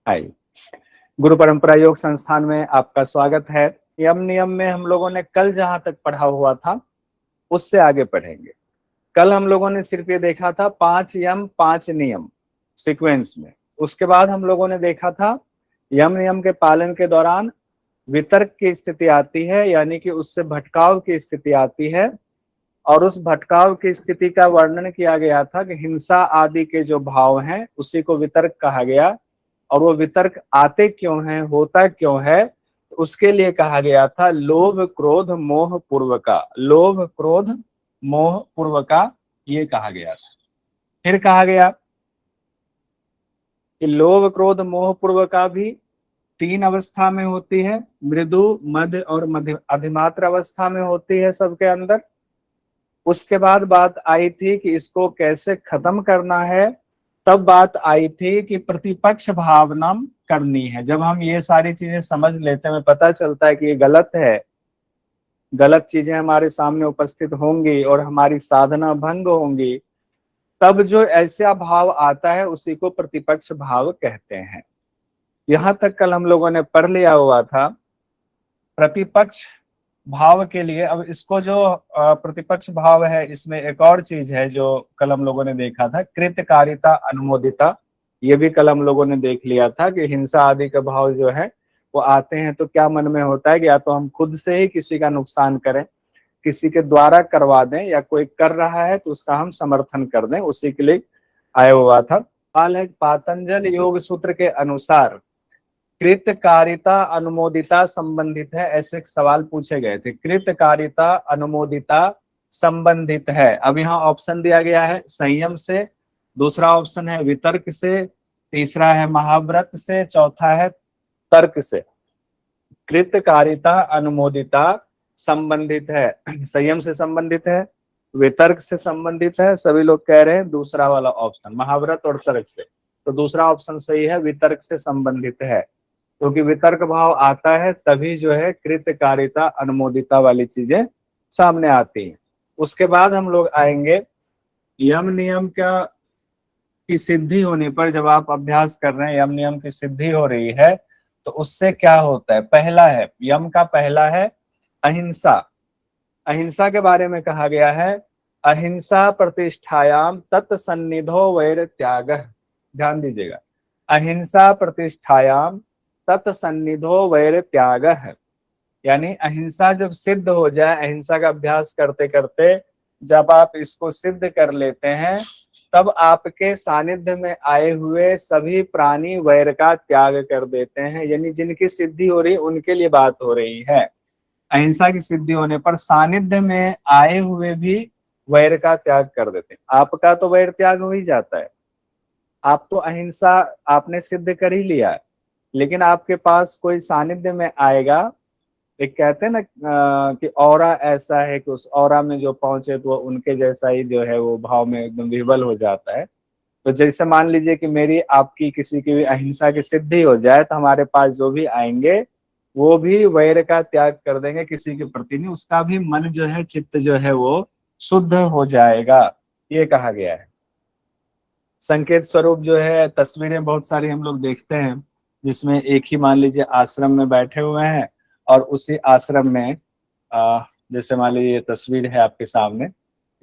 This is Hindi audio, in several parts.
हाय, गुरु परंपरा योग संस्थान में आपका स्वागत है। यम नियम में हम लोगों ने कल जहां तक पढ़ा हुआ था उससे आगे पढ़ेंगे। कल हम लोगों ने सिर्फ ये देखा था 5 यम 5 नियम सीक्वेंस में। उसके बाद हम लोगों ने देखा था यम नियम के पालन के दौरान वितर्क की स्थिति आती है, यानी कि उससे भटकाव की स्थिति आती है, और उस भटकाव की स्थिति का वर्णन किया गया था कि हिंसा आदि के जो भाव हैं उसी को वितर्क कहा गया। और वो वितर्क आते क्यों हैं, होता क्यों है, उसके लिए कहा गया था लोभ क्रोध मोह पूर्वका। लोभ क्रोध मोह पूर्वका ये कहा गया था। फिर कहा गया कि लोभ क्रोध मोह पूर्वका भी 3 अवस्था में होती है, मृदु मध्य और मध्य अधिमात्र अवस्था में होती है सबके अंदर। उसके बाद बात आई थी कि इसको कैसे खत्म करना है। तब बात आई थी कि प्रतिपक्ष भावना करनी है। जब हम ये सारी चीजें समझ लेते हैं, हमें पता चलता है कि ये गलत है, गलत चीजें हमारे सामने उपस्थित होंगी और हमारी साधना भंग होंगी, तब जो ऐसा भाव आता है उसी को प्रतिपक्ष भाव कहते हैं। यहां तक कल हम लोगों ने पढ़ लिया हुआ था प्रतिपक्ष भाव के लिए। अब इसको जो प्रतिपक्ष भाव है, इसमें एक और चीज है जो कल हम लोगों ने देखा था, कृतकारिता अनुमोदिता। ये भी कल हम लोगों ने देख लिया था कि हिंसा आदि का भाव जो है वो आते हैं तो क्या मन में होता है कि या तो हम खुद से ही किसी का नुकसान करें, किसी के द्वारा करवा दें, या कोई कर रहा है तो उसका हम समर्थन कर दें, उसी के लिए आया हुआ था। हाल है पातंजल योग सूत्र के अनुसार कृतकारिता अनुमोदिता संबंधित है, ऐसे सवाल पूछे गए थे। कृतकारिता अनुमोदिता संबंधित है। अब यहाँ ऑप्शन दिया गया है संयम से, दूसरा ऑप्शन है वितर्क से, तीसरा है महाव्रत से, चौथा है तर्क से। कृतकारिता अनुमोदिता संबंधित है, संयम से संबंधित है, वितर्क से संबंधित है। सभी लोग कह रहे हैं दूसरा वाला ऑप्शन, महाव्रत और तर्क से। तो दूसरा ऑप्शन सही है, वितर्क से संबंधित है, क्योंकि वितर्क भाव आता है तभी जो है कृतकारिता अनुमोदिता वाली चीजें सामने आती हैं। उसके बाद हम लोग आएंगे यम नियम की सिद्धि होने पर। जब आप अभ्यास कर रहे हैं, यम नियम की सिद्धि हो रही है, तो उससे क्या होता है। पहला है, यम का पहला है अहिंसा। अहिंसा के बारे में कहा गया है अहिंसा प्रतिष्ठायाम तत्सन्निधो वैर त्याग। ध्यान दीजिएगा, अहिंसा प्रतिष्ठायाम तत्सन्निधो वैर त्याग है, यानी अहिंसा जब सिद्ध हो जाए, अहिंसा का अभ्यास करते करते जब आप इसको सिद्ध कर लेते हैं, तब आपके सानिध्य में आए हुए सभी प्राणी वैर का त्याग कर देते हैं। यानी जिनकी सिद्धि हो रही उनके लिए बात हो रही है। अहिंसा की सिद्धि होने पर सानिध्य में आए हुए भी वैर का त्याग कर देते हैं। आपका तो वैर त्याग हो ही जाता है, आप तो अहिंसा आपने सिद्ध कर ही लिया है, लेकिन आपके पास कोई सानिध्य में आएगा। एक कहते हैं ना कि ऑरा ऐसा है कि उस ऑरा में जो पहुंचे तो उनके जैसा ही जो है वो भाव में एकदम विह्वल हो जाता है। तो जैसे मान लीजिए कि मेरी आपकी किसी की भी अहिंसा की सिद्धि हो जाए, तो हमारे पास जो भी आएंगे वो भी वैर का त्याग कर देंगे किसी के प्रति नहीं, उसका भी मन जो है, चित्त जो है वो शुद्ध हो जाएगा, ये कहा गया है। संकेत स्वरूप जो है तस्वीरें बहुत सारी हम लोग देखते हैं, जिसमें एक ही मान लीजिए आश्रम में बैठे हुए हैं और उसी आश्रम में जैसे मान लीजिए ये तस्वीर है आपके सामने,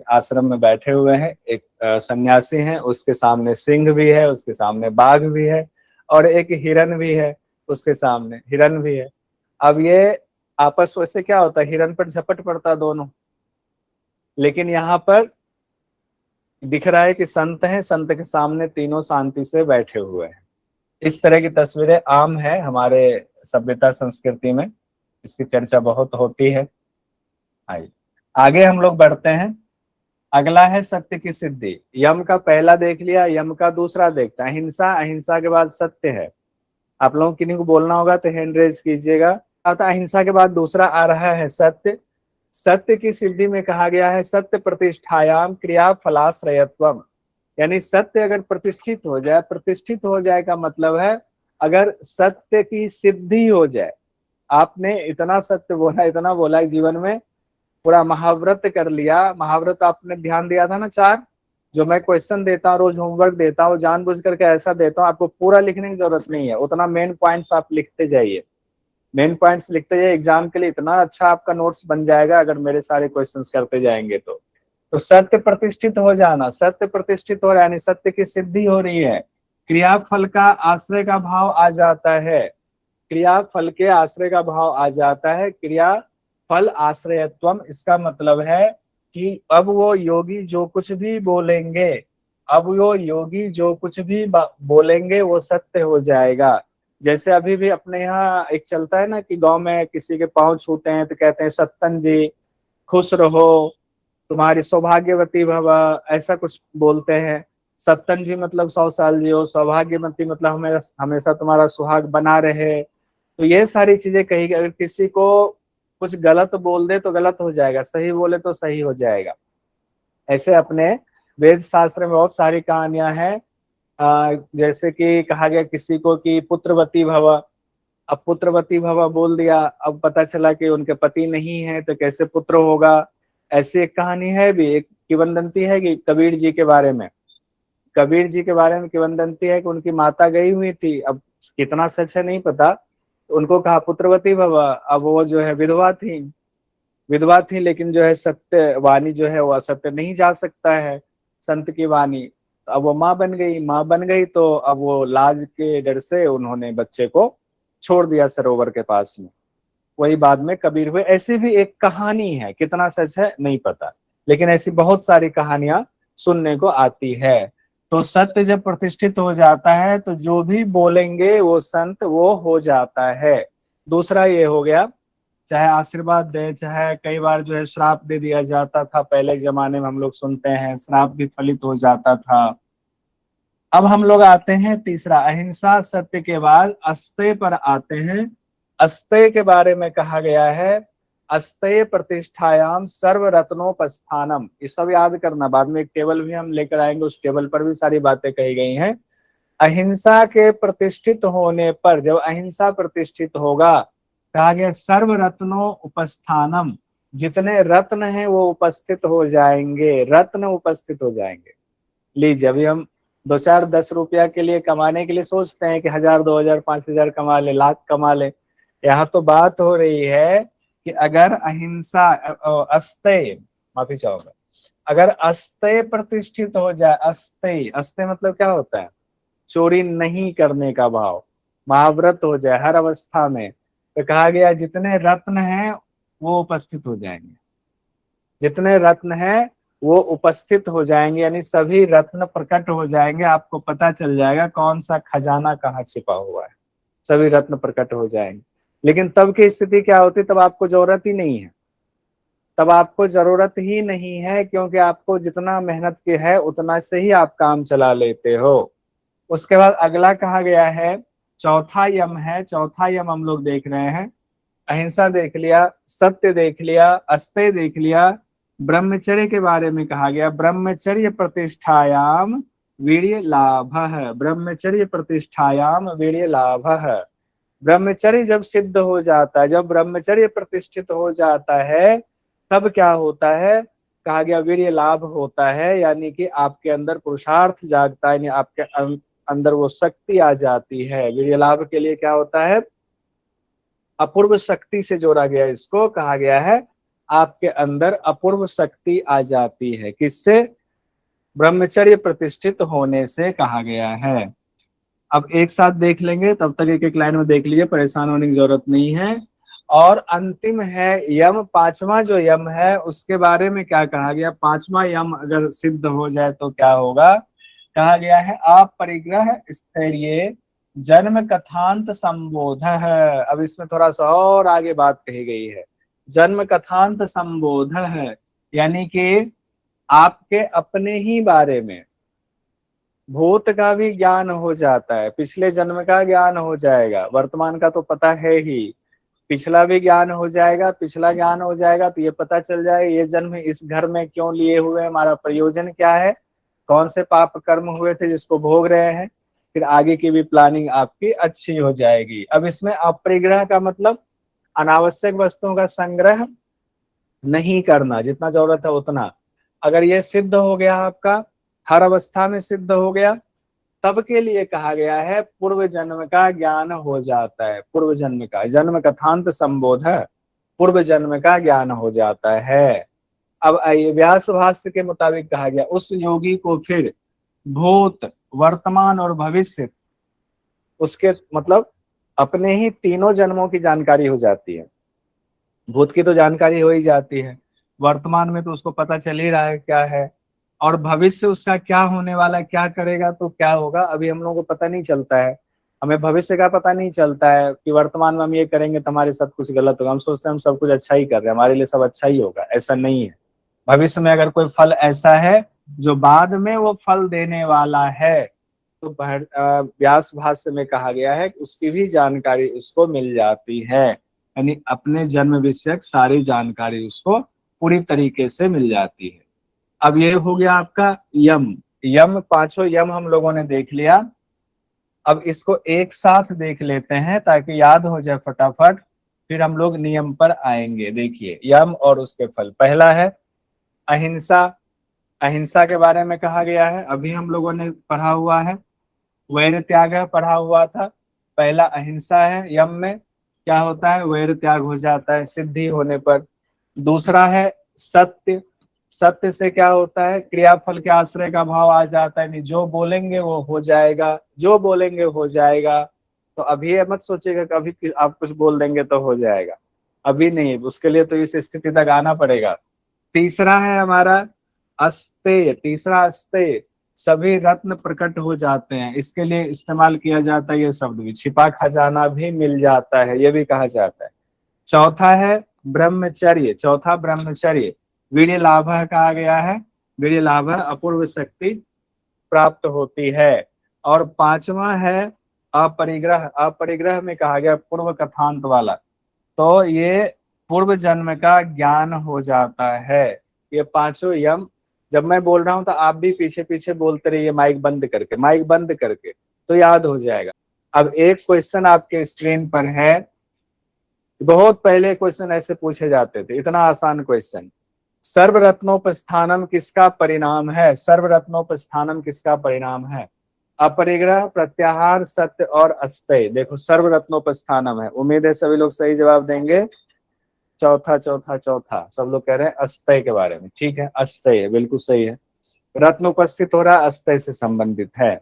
आश्रम में बैठे हुए हैं, एक सन्यासी हैं, उसके सामने सिंह भी है, उसके सामने बाघ भी है, और एक हिरन भी है, उसके सामने हिरन भी है। अब ये आपस में से क्या होता है, हिरन पर झपट पड़ता दोनों, लेकिन यहाँ पर दिख रहा है कि संत है, संत के सामने तीनों शांति से बैठे हुए हैं। इस तरह की तस्वीरें आम है हमारे सभ्यता संस्कृति में, इसकी चर्चा बहुत होती है। आइए आगे हम लोग बढ़ते हैं। अगला है सत्य की सिद्धि। यम का पहला देख लिया, यम का दूसरा देखते हैं अहिंसा। अहिंसा के बाद सत्य है। आप लोगों किन्हीं को बोलना होगा तो हैंड रेज कीजिएगा। अहिंसा के बाद दूसरा आ रहा है सत्य। सत्य की सिद्धि में कहा गया है सत्य प्रतिष्ठायाम क्रिया फलाश्रयत्वम, यानी सत्य अगर प्रतिष्ठित हो जाए, प्रतिष्ठित हो जाए का मतलब है अगर सत्य की सिद्धि हो जाए। आपने इतना सत्य बोला, इतना बोला जीवन में, पूरा महाव्रत कर लिया। महाव्रत आपने ध्यान दिया था ना, 4 जो मैं क्वेश्चन देता हूँ, रोज होमवर्क देता हूँ, जानबूझ करके ऐसा देता हूँ, आपको पूरा लिखने की जरूरत नहीं है, उतना मेन पॉइंट्स आप लिखते जाइए, मेन पॉइंट्स लिखते जाइए, एग्जाम के लिए इतना अच्छा आपका नोट्स बन जाएगा अगर मेरे सारे क्वेश्चंस करते जाएंगे तो सत्य प्रतिष्ठित हो जाना, सत्य प्रतिष्ठित हो रहा है यानी सत्य की सिद्धि हो रही है। क्रियाफल का आश्रय का भाव आ जाता है, क्रियाफल के आश्रय का भाव आ जाता है, क्रिया फल आश्रयत्वम, इसका मतलब है कि अब वो योगी जो कुछ भी बोलेंगे, अब वो योगी जो कुछ भी बोलेंगे वो सत्य हो जाएगा। जैसे अभी भी अपने यहाँ एक चलता है ना कि गांव में किसी के पांव छूते हैं तो कहते हैं सत्तन जी खुश रहो, तुम्हारी सौभाग्यवती भव, ऐसा कुछ बोलते हैं। सत्तन जी मतलब 100 साल जियो, सौभाग्यवती मतलब हमेशा हमेशा तुम्हारा सुहाग बना रहे। तो ये सारी चीजें कही, अगर किसी को कुछ गलत बोल दे तो गलत हो जाएगा, सही बोले तो सही हो जाएगा। ऐसे अपने वेद शास्त्र में बहुत सारी कहानियां हैं। जैसे कि कहा गया किसी को कि पुत्रवती भव, अब पुत्रवती भव बोल दिया, अब पता चला कि उनके पति नहीं है तो कैसे पुत्र होगा। ऐसी एक कहानी है भी, एक किंवदंती है कि कबीर जी के बारे में, कबीर जी के बारे में किंवदंती है कि उनकी माता गई हुई थी, अब कितना सच है नहीं पता, उनको कहा पुत्रवती भव, अब वो जो है विधवा थी, विधवा थी, लेकिन जो है सत्य वाणी जो है वो असत्य नहीं जा सकता है, संत की वाणी। तो अब वो माँ बन गई, माँ बन गई तो अब वो लाज के डर से उन्होंने बच्चे को छोड़ दिया सरोवर के पास में, वही बाद में कबीर हुए। ऐसी भी एक कहानी है, कितना सच है नहीं पता, लेकिन ऐसी बहुत सारी कहानियां सुनने को आती है। तो सत्य जब प्रतिष्ठित हो जाता है तो जो भी बोलेंगे वो संत वो हो जाता है। दूसरा ये हो गया, चाहे आशीर्वाद दे, चाहे कई बार जो है श्राप दे दिया जाता था, पहले के जमाने में हम लोग सुनते हैं श्राप भी फलित हो जाता था। अब हम लोग आते हैं तीसरा, अहिंसा सत्य के बाद अस्तेय पर आते हैं। अस्तेय के बारे में कहा गया है, अस्तेय प्रतिष्ठायाम सर्व रत्नोपस्थानम, ये सब याद करना, बाद में एक टेबल भी हम लेकर आएंगे, उस टेबल पर भी सारी बातें कही गई हैं। अहिंसा के प्रतिष्ठित होने पर, जब अहिंसा प्रतिष्ठित होगा, कहा गया सर्व रत्नो उपस्थानम, जितने रत्न हैं वो उपस्थित हो जाएंगे, रत्न उपस्थित हो जाएंगे। लीजिए अभी हम 2 4 10 रुपया के लिए कमाने के लिए सोचते हैं कि 1000 2000 5000 कमा ले, लाख कमा ले। यहाँ तो बात हो रही है कि अगर अहिंसा अस्तेय, माफी चाहूंगा, अगर अस्तेय प्रतिष्ठित हो जाए, अस्तेय, अस्तेय मतलब क्या होता है, चोरी नहीं करने का भाव, महाव्रत हो जाए हर अवस्था में, तो कहा गया जितने रत्न हैं वो उपस्थित हो जाएंगे, जितने रत्न हैं वो उपस्थित हो जाएंगे, यानी सभी रत्न प्रकट हो जाएंगे, आपको पता चल जाएगा कौन सा खजाना कहाँ छिपा हुआ है, सभी रत्न प्रकट हो जाएंगे। लेकिन तब की स्थिति क्या होती, तब आपको जरूरत ही नहीं है, तब आपको जरूरत ही नहीं है, क्योंकि आपको जितना मेहनत की है उतना से ही आप काम चला लेते हो। उसके बाद अगला कहा गया है, चौथा यम है, चौथा यम हम लोग देख रहे हैं, अहिंसा देख लिया, सत्य देख लिया, अस्तेय देख लिया, ब्रह्मचर्य के बारे में कहा गया, ब्रह्मचर्य प्रतिष्ठायाम वीर्य लाभ, ब्रह्मचर्य प्रतिष्ठायाम वीर्य लाभ। ब्रह्मचर्य जब सिद्ध हो जाता है, जब ब्रह्मचर्य प्रतिष्ठित हो जाता है, तब क्या होता है, कहा गया वीर्य लाभ होता है, यानी कि आपके अंदर पुरुषार्थ जागता है, यानी आपके अंदर वो शक्ति आ जाती है। वीर्य लाभ के लिए क्या होता है, अपूर्व शक्ति से जोड़ा गया, इसको कहा गया है आपके अंदर अपूर्व शक्ति आ जाती है, किससे, ब्रह्मचर्य प्रतिष्ठित होने से कहा गया है। अब एक साथ देख लेंगे, तब तक एक एक लाइन में देख लीजिए, परेशान होने की जरूरत नहीं है। और अंतिम है यम, पांचवा जो यम है उसके बारे में क्या कहा गया, पांचवा यम अगर सिद्ध हो जाए तो क्या होगा, कहा गया है अपरिग्रह स्थैर्य जन्म कथांत संबोध है। अब इसमें थोड़ा सा और आगे बात कही गई है, जन्म कथांत संबोध है, यानी कि आपके अपने ही बारे में, भूत का भी ज्ञान हो जाता है, पिछले जन्म का ज्ञान हो जाएगा, वर्तमान का तो पता है ही, पिछला भी ज्ञान हो जाएगा, पिछला ज्ञान हो जाएगा तो ये पता चल जाएगा ये जन्म इस घर में क्यों लिए हुए, हमारा प्रयोजन क्या है, कौन से पाप कर्म हुए थे जिसको भोग रहे हैं, फिर आगे की भी प्लानिंग आपकी अच्छी हो जाएगी। अब इसमें अपरिग्रह का मतलब अनावश्यक वस्तुओं का संग्रह नहीं करना, जितना जरूरत है उतना। अगर ये सिद्ध हो गया आपका, हर अवस्था में सिद्ध हो गया, तब के लिए कहा गया है पूर्व जन्म का ज्ञान हो जाता है। पूर्व जन्म का, जन्म कथांत संबोध है, पूर्व जन्म का ज्ञान हो जाता है। अब आइए व्यास भाष्य के मुताबिक कहा गया उस योगी को फिर भूत, वर्तमान और भविष्य, उसके मतलब अपने ही तीनों जन्मों की जानकारी हो जाती है। भूत की तो जानकारी हो ही जाती है, वर्तमान में तो उसको पता चल ही रहा है क्या है, और भविष्य उसका क्या होने वाला है, क्या करेगा तो क्या होगा अभी हम लोगों को पता नहीं चलता है। हमें भविष्य का पता नहीं चलता है कि वर्तमान में हम ये करेंगे तो हमारे साथ कुछ गलत होगा, हम सोचते हैं हम सब कुछ अच्छा ही कर रहे हैं, हमारे लिए सब अच्छा ही होगा, ऐसा नहीं है। भविष्य में अगर कोई फल ऐसा है जो बाद में वो फल देने वाला है, तो व्यास भाष्य में कहा गया है कि उसकी भी जानकारी उसको मिल जाती है, यानी अपने जन्म विषयक सारी जानकारी उसको पूरी तरीके से मिल जाती है। अब ये हो गया आपका यम। यम, पांचों यम हम लोगों ने देख लिया। अब इसको एक साथ देख लेते हैं ताकि याद हो जाए फटाफट, फिर हम लोग नियम पर आएंगे। देखिए यम और उसके फल। पहला है अहिंसा। अहिंसा के बारे में कहा गया है, अभी हम लोगों ने पढ़ा हुआ है। वैर त्याग है, पढ़ा हुआ था। पहला अहिंसा है, यम में क्या होता है, वैर त्याग हो जाता है सिद्धि होने पर। दूसरा है सत्य। सत्य से क्या होता है, क्रियाफल के आश्रय का भाव आ जाता है, नहीं जो बोलेंगे वो हो जाएगा, जो बोलेंगे हो जाएगा। तो अभी ये मत सोचिएगा कि अभी आप कुछ बोल देंगे तो हो जाएगा, अभी नहीं, उसके लिए तो इस स्थिति तक आना पड़ेगा। तीसरा है हमारा अस्तेय। तीसरा अस्तेय, सभी रत्न प्रकट हो जाते हैं, इसके लिए इस्तेमाल किया जाता है ये शब्द भी, छिपा खजाना भी मिल जाता है, ये भी कहा जाता है। चौथा है ब्रह्मचर्य। चौथा ब्रह्मचर्य, वीर्य लाभ कहा गया है, वीर्य लाभ अपूर्व शक्ति प्राप्त होती है। और पांचवा है अपरिग्रह। अपरिग्रह में कहा गया पूर्व कथांत वाला, तो ये पूर्व जन्म का ज्ञान हो जाता है। ये पांचों यम, जब मैं बोल रहा हूं तो आप भी पीछे पीछे बोलते रहिए, माइक बंद करके, माइक बंद करके, तो याद हो जाएगा। अब एक क्वेश्चन आपके स्क्रीन पर है, बहुत पहले क्वेश्चन ऐसे पूछे जाते थे, इतना आसान क्वेश्चन। सर्वरत्नोपस्थानम किसका परिणाम है? सर्वरत्नोपस्थानम किसका परिणाम है? अपरिग्रह, प्रत्याहार, सत्य और अस्तेय। देखो सर्वरत्नोपस्थानम है, उम्मीद है सभी लोग सही जवाब देंगे। चौथा चौथा चौथा सब लोग कह रहे हैं अस्तेय के बारे में, ठीक है, अस्तेय बिल्कुल सही है। रत्न उपस्थित हो रहा, अस्तेय से संबंधित है।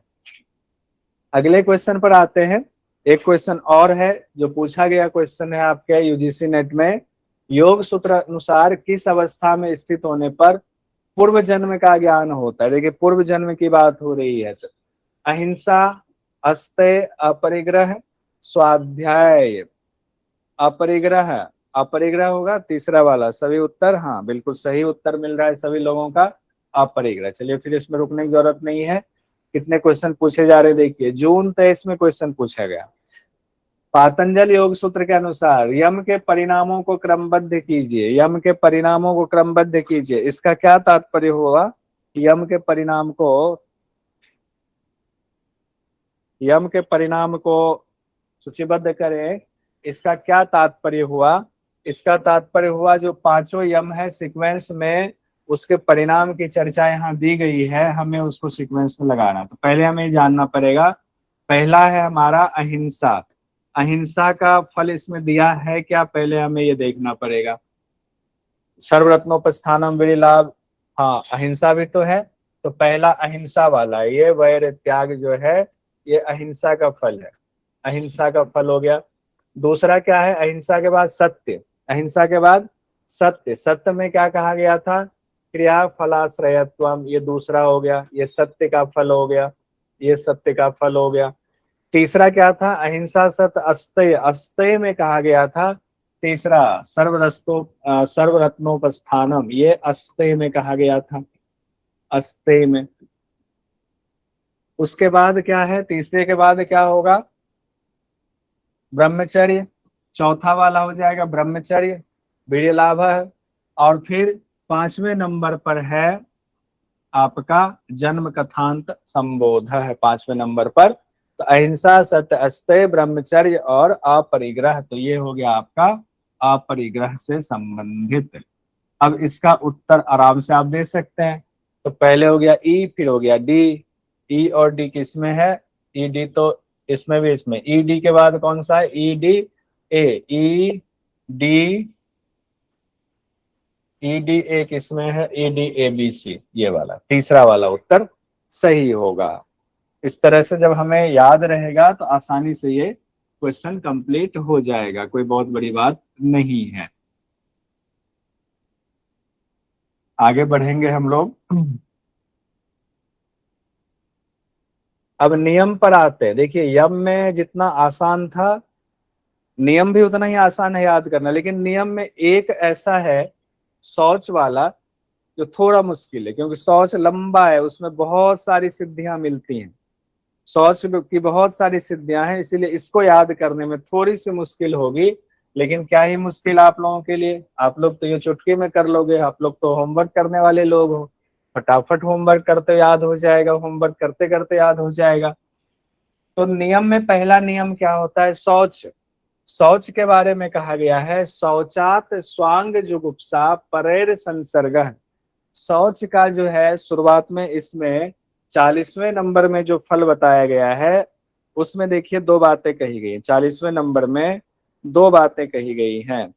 अगले क्वेश्चन पर आते हैं। एक क्वेश्चन और है जो पूछा गया क्वेश्चन है आपके यूजीसी नेट में, योग सूत्र अनुसार किस अवस्था में स्थित होने पर पूर्व जन्म का ज्ञान होता है? देखिए पूर्व जन्म की बात हो रही है, तो अहिंसा, अस्तेय, अपरिग्रह, स्वाध्याय। अपरिग्रह, अपरिग्रह होगा तीसरा वाला, सभी उत्तर, हाँ बिल्कुल सही उत्तर मिल रहा है सभी लोगों का, अपरिग्रह। चलिए फिर इसमें रुकने की जरूरत नहीं है। कितने क्वेश्चन पूछे जा रहे हैं देखिए, जून 23 में क्वेश्चन पूछा गया। पातंजल योग सूत्र के अनुसार यम के परिणामों को क्रमबद्ध कीजिए। यम के परिणामों को क्रमबद्ध कीजिए, इसका क्या तात्पर्य हुआ? यम के परिणाम को, यम के परिणाम को सूचीबद्ध करें, इसका क्या तात्पर्य हुआ? इसका तात्पर्य हुआ जो पांचों यम है सीक्वेंस में, उसके परिणाम की चर्चा यहाँ दी गई है, हमें उसको सीक्वेंस में लगाना। तो पहले हमें जानना पड़ेगा, पहला है हमारा अहिंसा। अहिंसा का फल इसमें दिया है क्या, पहले हमें ये देखना पड़ेगा। सर्वरत्नोपस्थानम वीर्य लाभ, हाँ अहिंसा भी तो है, तो पहला अहिंसा वाला है, ये वैर त्याग जो है ये अहिंसा का फल है, अहिंसा का फल हो गया। दूसरा क्या है, अहिंसा के बाद सत्य। अहिंसा के बाद सत्य। सत्य में क्या कहा गया था, क्रिया फलाश्रयत्वम, ये दूसरा हो गया, ये सत्य का फल हो गया, ये सत्य का फल हो गया। तीसरा क्या था, अहिंसा सत्य अस्तेय। अस्तेय में कहा गया था तीसरा सर्वरत्नोपस्थानम, ये अस्तेय में कहा गया था, अस्तेय में। उसके बाद क्या है, तीसरे के बाद क्या होगा, ब्रह्मचर्य, चौथा वाला हो जाएगा ब्रह्मचर्य, वीर्य लाभ है। और फिर पांचवें नंबर पर है आपका जन्म कथांत संबोध है, पांचवें नंबर पर। तो अहिंसा, सत्य, अस्तेय, ब्रह्मचर्य और अपरिग्रह, तो ये हो गया आपका अपरिग्रह से संबंधित। अब इसका उत्तर आराम से आप दे सकते हैं। तो पहले हो गया ई, फिर हो गया डी। ई और डी किसमें है? ई डी तो इसमें भी, इसमें ई डी के बाद कौन सा है? E D A. E D, E D A किसमें है? E D A B C, ये वाला तीसरा वाला उत्तर सही होगा। इस तरह से जब हमें याद रहेगा तो आसानी से ये क्वेश्चन कंप्लीट हो जाएगा, कोई बहुत बड़ी बात नहीं है। आगे बढ़ेंगे हम लोग। अब नियम पर आते हैं। देखिए यम में जितना आसान था, नियम भी उतना ही आसान है याद करना, लेकिन नियम में एक ऐसा है शौच वाला जो थोड़ा मुश्किल है, क्योंकि शौच लंबा है, उसमें बहुत सारी सिद्धियां मिलती हैं। शौच की बहुत सारी सिद्धियां हैं, इसीलिए इसको याद करने में थोड़ी सी मुश्किल होगी। लेकिन क्या ही मुश्किल आप लोगों के लिए, आप लोग तो ये चुटकी में कर लोगे। आप लोग तो होमवर्क करने वाले लोग हो, फटाफट होमवर्क करते याद हो जाएगा, होमवर्क करते करते याद हो जाएगा। तो नियम में पहला नियम क्या होता है? शौच। शौच के बारे में कहा गया है, शौचात स्वांग जुगुप्सा परेर संसर्गः। शौच का जो है शुरुआत में, इसमें 40वें नंबर में जो फल बताया गया है उसमें देखिए दो बातें कही गई। 40वें नंबर में दो बातें कही गई हैं।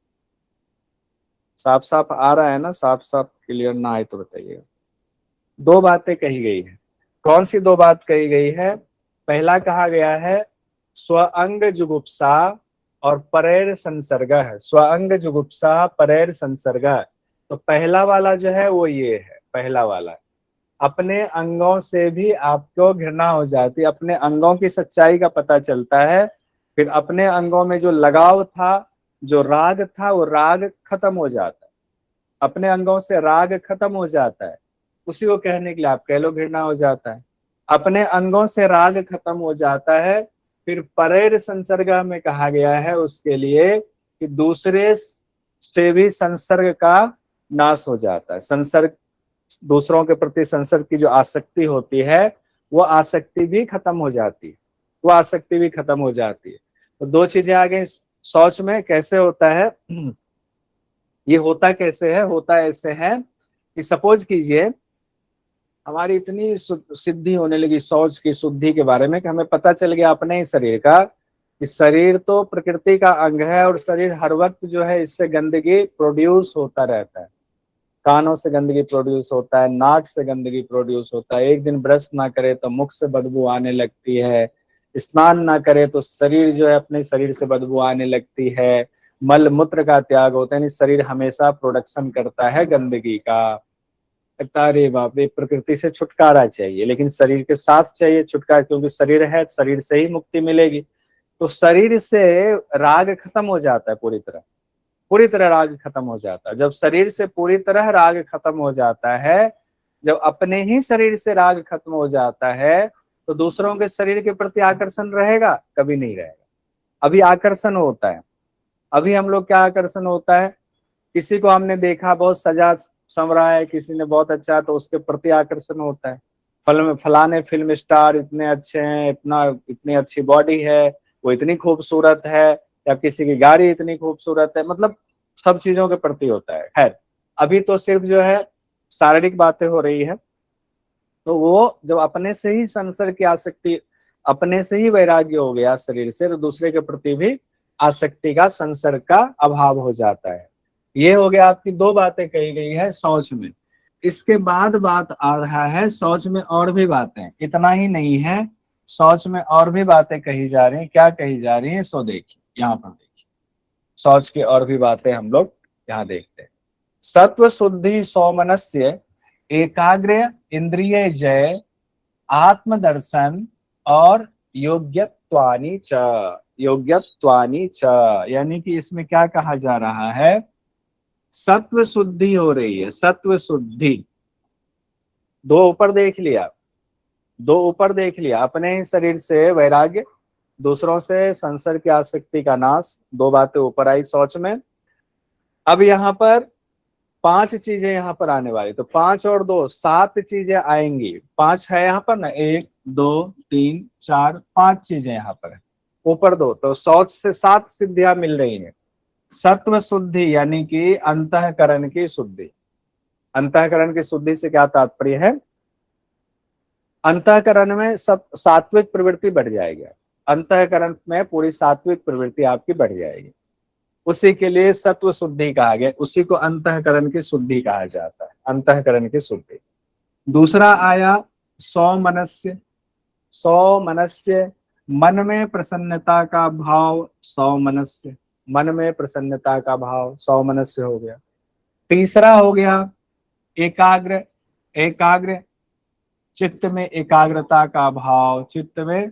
साफ साफ आ रहा है ना? साफ साफ क्लियर ना आए तो बताइए। दो बातें कही गई है। कौन सी दो बात कही गई है? पहला कहा गया है स्वअंग जुगुप्सा और परेर संसर्गः। स्वअंग जुगुप्सा परेर संसर्गः। तो पहला वाला जो है वो ये है, पहला वाला अपने अंगों से भी आपको घृणा हो जाती है, अपने अंगों की सच्चाई का पता चलता है। फिर अपने अंगों में जो लगाव था, जो राग था, वो राग खत्म हो जाता है। अपने अंगों से राग खत्म हो जाता है, उसी को कहने के लिए आप कह लो घृणा हो जाता है। अपने अंगों से राग खत्म हो जाता है। फिर परेर संसर्ग में कहा गया है उसके लिए कि दूसरे से भी संसर्ग का नाश हो जाता है। संसर्ग, दूसरों के प्रति संसर्ग की जो आसक्ति होती है वो आसक्ति भी खत्म हो जाती है, वो आसक्ति भी खत्म हो जाती है। तो दो चीजें आ गई शौच में। कैसे होता है ये? होता कैसे है? होता ऐसे है कि सपोज कीजिए हमारी इतनी सिद्धि होने लगी शौच की शुद्धि के बारे में कि हमें पता चल गया अपने ही शरीर का कि शरीर तो प्रकृति का अंग है और शरीर हर वक्त जो है इससे गंदगी प्रोड्यूस होता रहता है। कानों से गंदगी प्रोड्यूस होता है, नाक से गंदगी प्रोड्यूस होता है, एक दिन ब्रश ना करे तो मुख से बदबू आने लगती है, स्नान ना करे तो शरीर जो है अपने शरीर से बदबू आने लगती है, मल मूत्र का त्याग होता है, यानी शरीर हमेशा प्रोडक्शन करता है गंदगी का। अरे बाप रे, प्रकृति से छुटकारा चाहिए लेकिन शरीर के साथ चाहिए छुटकारा, क्योंकि शरीर है, शरीर से ही मुक्ति मिलेगी। तो शरीर से राग खत्म हो जाता है, पूरी तरह, पूरी तरह राग खत्म हो जाता है। जब शरीर से पूरी तरह राग खत्म हो जाता है, जब अपने ही शरीर से राग खत्म हो जाता है, तो दूसरों के शरीर के प्रति आकर्षण रहेगा? कभी नहीं रहेगा। अभी आकर्षण होता है, अभी हम लोग क्या आकर्षण होता है? किसी को हमने देखा बहुत सजा संवरा है, किसी ने बहुत अच्छा, तो उसके प्रति आकर्षण होता है। फलाने फिल्म स्टार इतने अच्छे हैं, इतना इतनी अच्छी बॉडी है, वो इतनी खूबसूरत है, या किसी की गाड़ी इतनी खूबसूरत है, मतलब सब चीजों के प्रति होता है। खैर अभी तो सिर्फ जो है शारीरिक बातें हो रही है। तो वो जब अपने से ही संसर्ग की आसक्ति, अपने से ही वैराग्य हो गया शरीर से, तो दूसरे के प्रति भी आसक्ति का, संसर्ग का अभाव हो जाता है। ये हो गया, आपकी दो बातें कही गई है शौच में। इसके बाद बात आ रहा है शौच में और भी बातें, इतना ही नहीं है, शौच में और भी बातें कही जा रही हैं। क्या कही जा रही है सो देखिए, यहाँ पर देखिए शौच की और भी बातें हम लोग यहाँ देखते हैं। सत्व शुद्धि सौमनस्य एकाग्र इंद्रिय जय आत्मदर्शन और योग्यत्वानि च। योग्यत्वानि च यानी कि इसमें क्या कहा जा रहा है? सत्व शुद्धि हो रही है, सत्व शुद्धि। दो ऊपर देख लिया, दो ऊपर देख लिया, अपने ही शरीर से वैराग्य, दूसरों से संसर्ग की आसक्ति का नाश, दो बातें ऊपर आई शौच में। अब यहाँ पर पांच चीजें यहाँ पर आने वाली, तो पांच और दो सात चीजें आएंगी। पांच है यहाँ पर ना, एक दो तीन चार पांच चीजें यहाँ पर है, ऊपर दो, तो शौच से सात सिद्धियां मिल रही हैं। सत्व शुद्धि यानी कि अंतःकरण की शुद्धि। अंतःकरण की शुद्धि से क्या तात्पर्य है? अंतःकरण में सब सात्विक प्रवृत्ति बढ़ जाएगी। अंतःकरण में पूरी सात्विक प्रवृत्ति आपकी बढ़ जाएगी। उसी के लिए सत्व शुद्धि कहा गया, उसी को अंतःकरण की शुद्धि कहा जाता है, अंतःकरण की शुद्धि। दूसरा आया सौमनस्य। सौमनस्य, मन में प्रसन्नता का भाव, सौमनस्य, मन में प्रसन्नता का भाव, सौमनस्य हो गया। तीसरा हो गया एकाग्र। एकाग्र, चित्त में एकाग्रता का भाव, चित्त में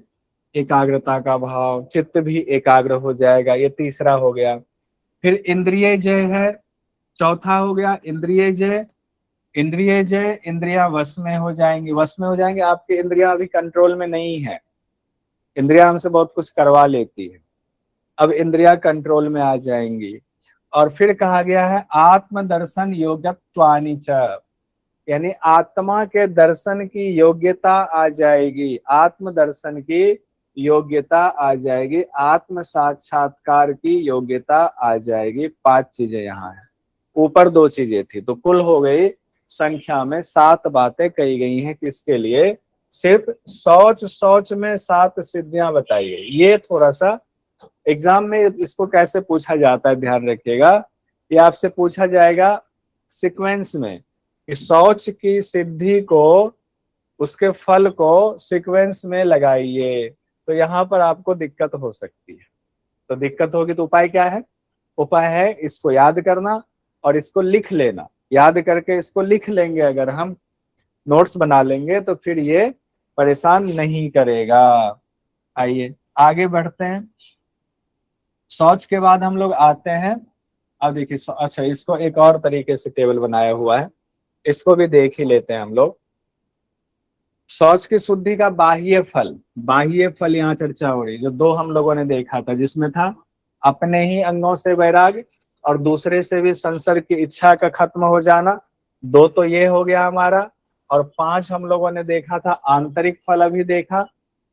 एकाग्रता का भाव, चित्त भी एकाग्र हो जाएगा, ये तीसरा हो गया। फिर इंद्रिय जय है, चौथा हो गया इंद्रिय जय। इंद्रिय जय, इंद्रिया वश में हो जाएंगी, वश में हो जाएंगे। आपकी इंद्रिया अभी कंट्रोल में नहीं है, इंद्रिया हमसे बहुत कुछ करवा लेती है, अब इंद्रिया कंट्रोल में आ जाएंगी। और फिर कहा गया है आत्मदर्शन योग्यत्वानि च, यानी आत्मा के दर्शन की योग्यता आ जाएगी, आत्मदर्शन की योग्यता आ जाएगी, आत्म साक्षात्कार की योग्यता आ जाएगी। 5 चीजें यहाँ है, ऊपर 2 चीजें थी, तो कुल हो गई संख्या में 7 बातें कही गई हैं। किसके लिए? सिर्फ शौच, शौच में 7 सिद्धियां बताई गई। ये थोड़ा सा एग्जाम में इसको कैसे पूछा जाता है ध्यान रखिएगा, ये आपसे पूछा जाएगा सीक्वेंस में कि शौच की सिद्धि को, उसके फल को सीक्वेंस में लगाइए, तो यहाँ पर आपको दिक्कत हो सकती है। तो दिक्कत होगी तो उपाय क्या है? उपाय है इसको याद करना और इसको लिख लेना। याद करके इसको लिख लेंगे, अगर हम नोट्स बना लेंगे तो फिर ये परेशान नहीं करेगा। आइए आगे बढ़ते हैं। शौच के बाद हम लोग आते हैं, अब देखिए, अच्छा इसको एक और तरीके से टेबल बनाया हुआ है, इसको भी देख ही लेते हैं हम लोग। शौच की शुद्धि का बाह्य फल, बाह्य फल यहाँ चर्चा हो रही, जो 2 हम लोगों ने देखा था, जिसमें था अपने ही अंगों से वैराग्य और दूसरे से भी संसर्ग की इच्छा का खत्म हो जाना। 2 तो ये हो गया हमारा, और 5 हम लोगों ने देखा था आंतरिक फल अभी देखा,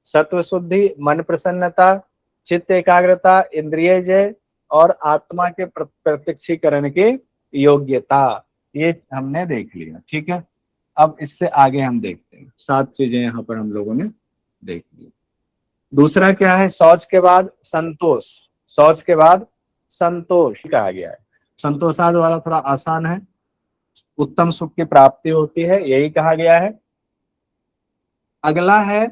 सत्व शुद्धि, मन प्रसन्नता, चित्त एकाग्रता, इंद्रिय जय और आत्मा के प्रत्यक्षीकरण की योग्यता, ये हमने देख लिया। ठीक है, अब इससे आगे हम देखते हैं। 7 चीजें यहाँ पर हम लोगों ने देख ली। दूसरा क्या है? शौच के बाद संतोष। शौच के बाद संतोष कहा गया है। संतोषाद वाला थोड़ा आसान है, उत्तम सुख की प्राप्ति होती है, यही कहा गया है। अगला है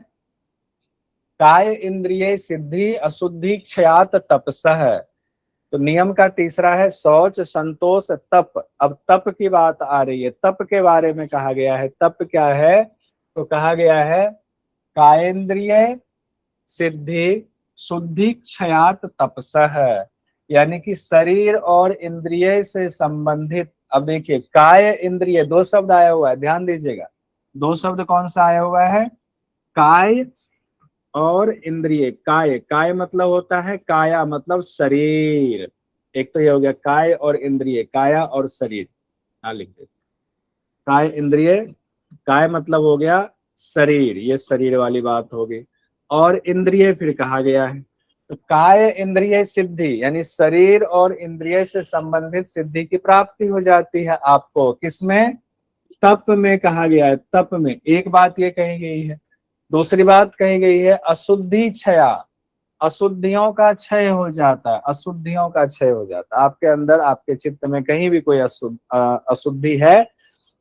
काय इंद्रिय सिद्धि अशुद्धि क्षयात तपसः। तो नियम का तीसरा है शौच, संतोष, तप। अब तप की बात आ रही है, तप के बारे में कहा गया है। तप क्या है? तो कहा गया है कायेंद्रिय सिद्धि शुद्धि क्षयात तपसः, यानी कि शरीर और इंद्रिय से संबंधित। अब देखिए काय इंद्रिय 2 शब्द आया हुआ है, ध्यान दीजिएगा। 2 शब्द कौन सा आया हुआ है? काय और इंद्रिय। काय, काय मतलब होता है काया, मतलब शरीर। एक तो ये हो गया काय और इंद्रिय, काया और शरीर। हाँ लिख दे, काय इंद्रिय, काय मतलब हो गया शरीर, ये शरीर वाली बात होगी। और इंद्रिय फिर कहा गया है, तो काय इंद्रिय सिद्धि, यानी शरीर और इंद्रिय से संबंधित सिद्धि की प्राप्ति हो जाती है आपको। किसमें? तप में कहा गया है। तप में एक बात ये कही गई है। दूसरी बात कही गई है अशुद्धि क्षया, अशुद्धियों का क्षय हो जाता है, अशुद्धियों का क्षय हो जाता है। आपके अंदर, आपके चित्त में कहीं भी कोई अशुद्धि है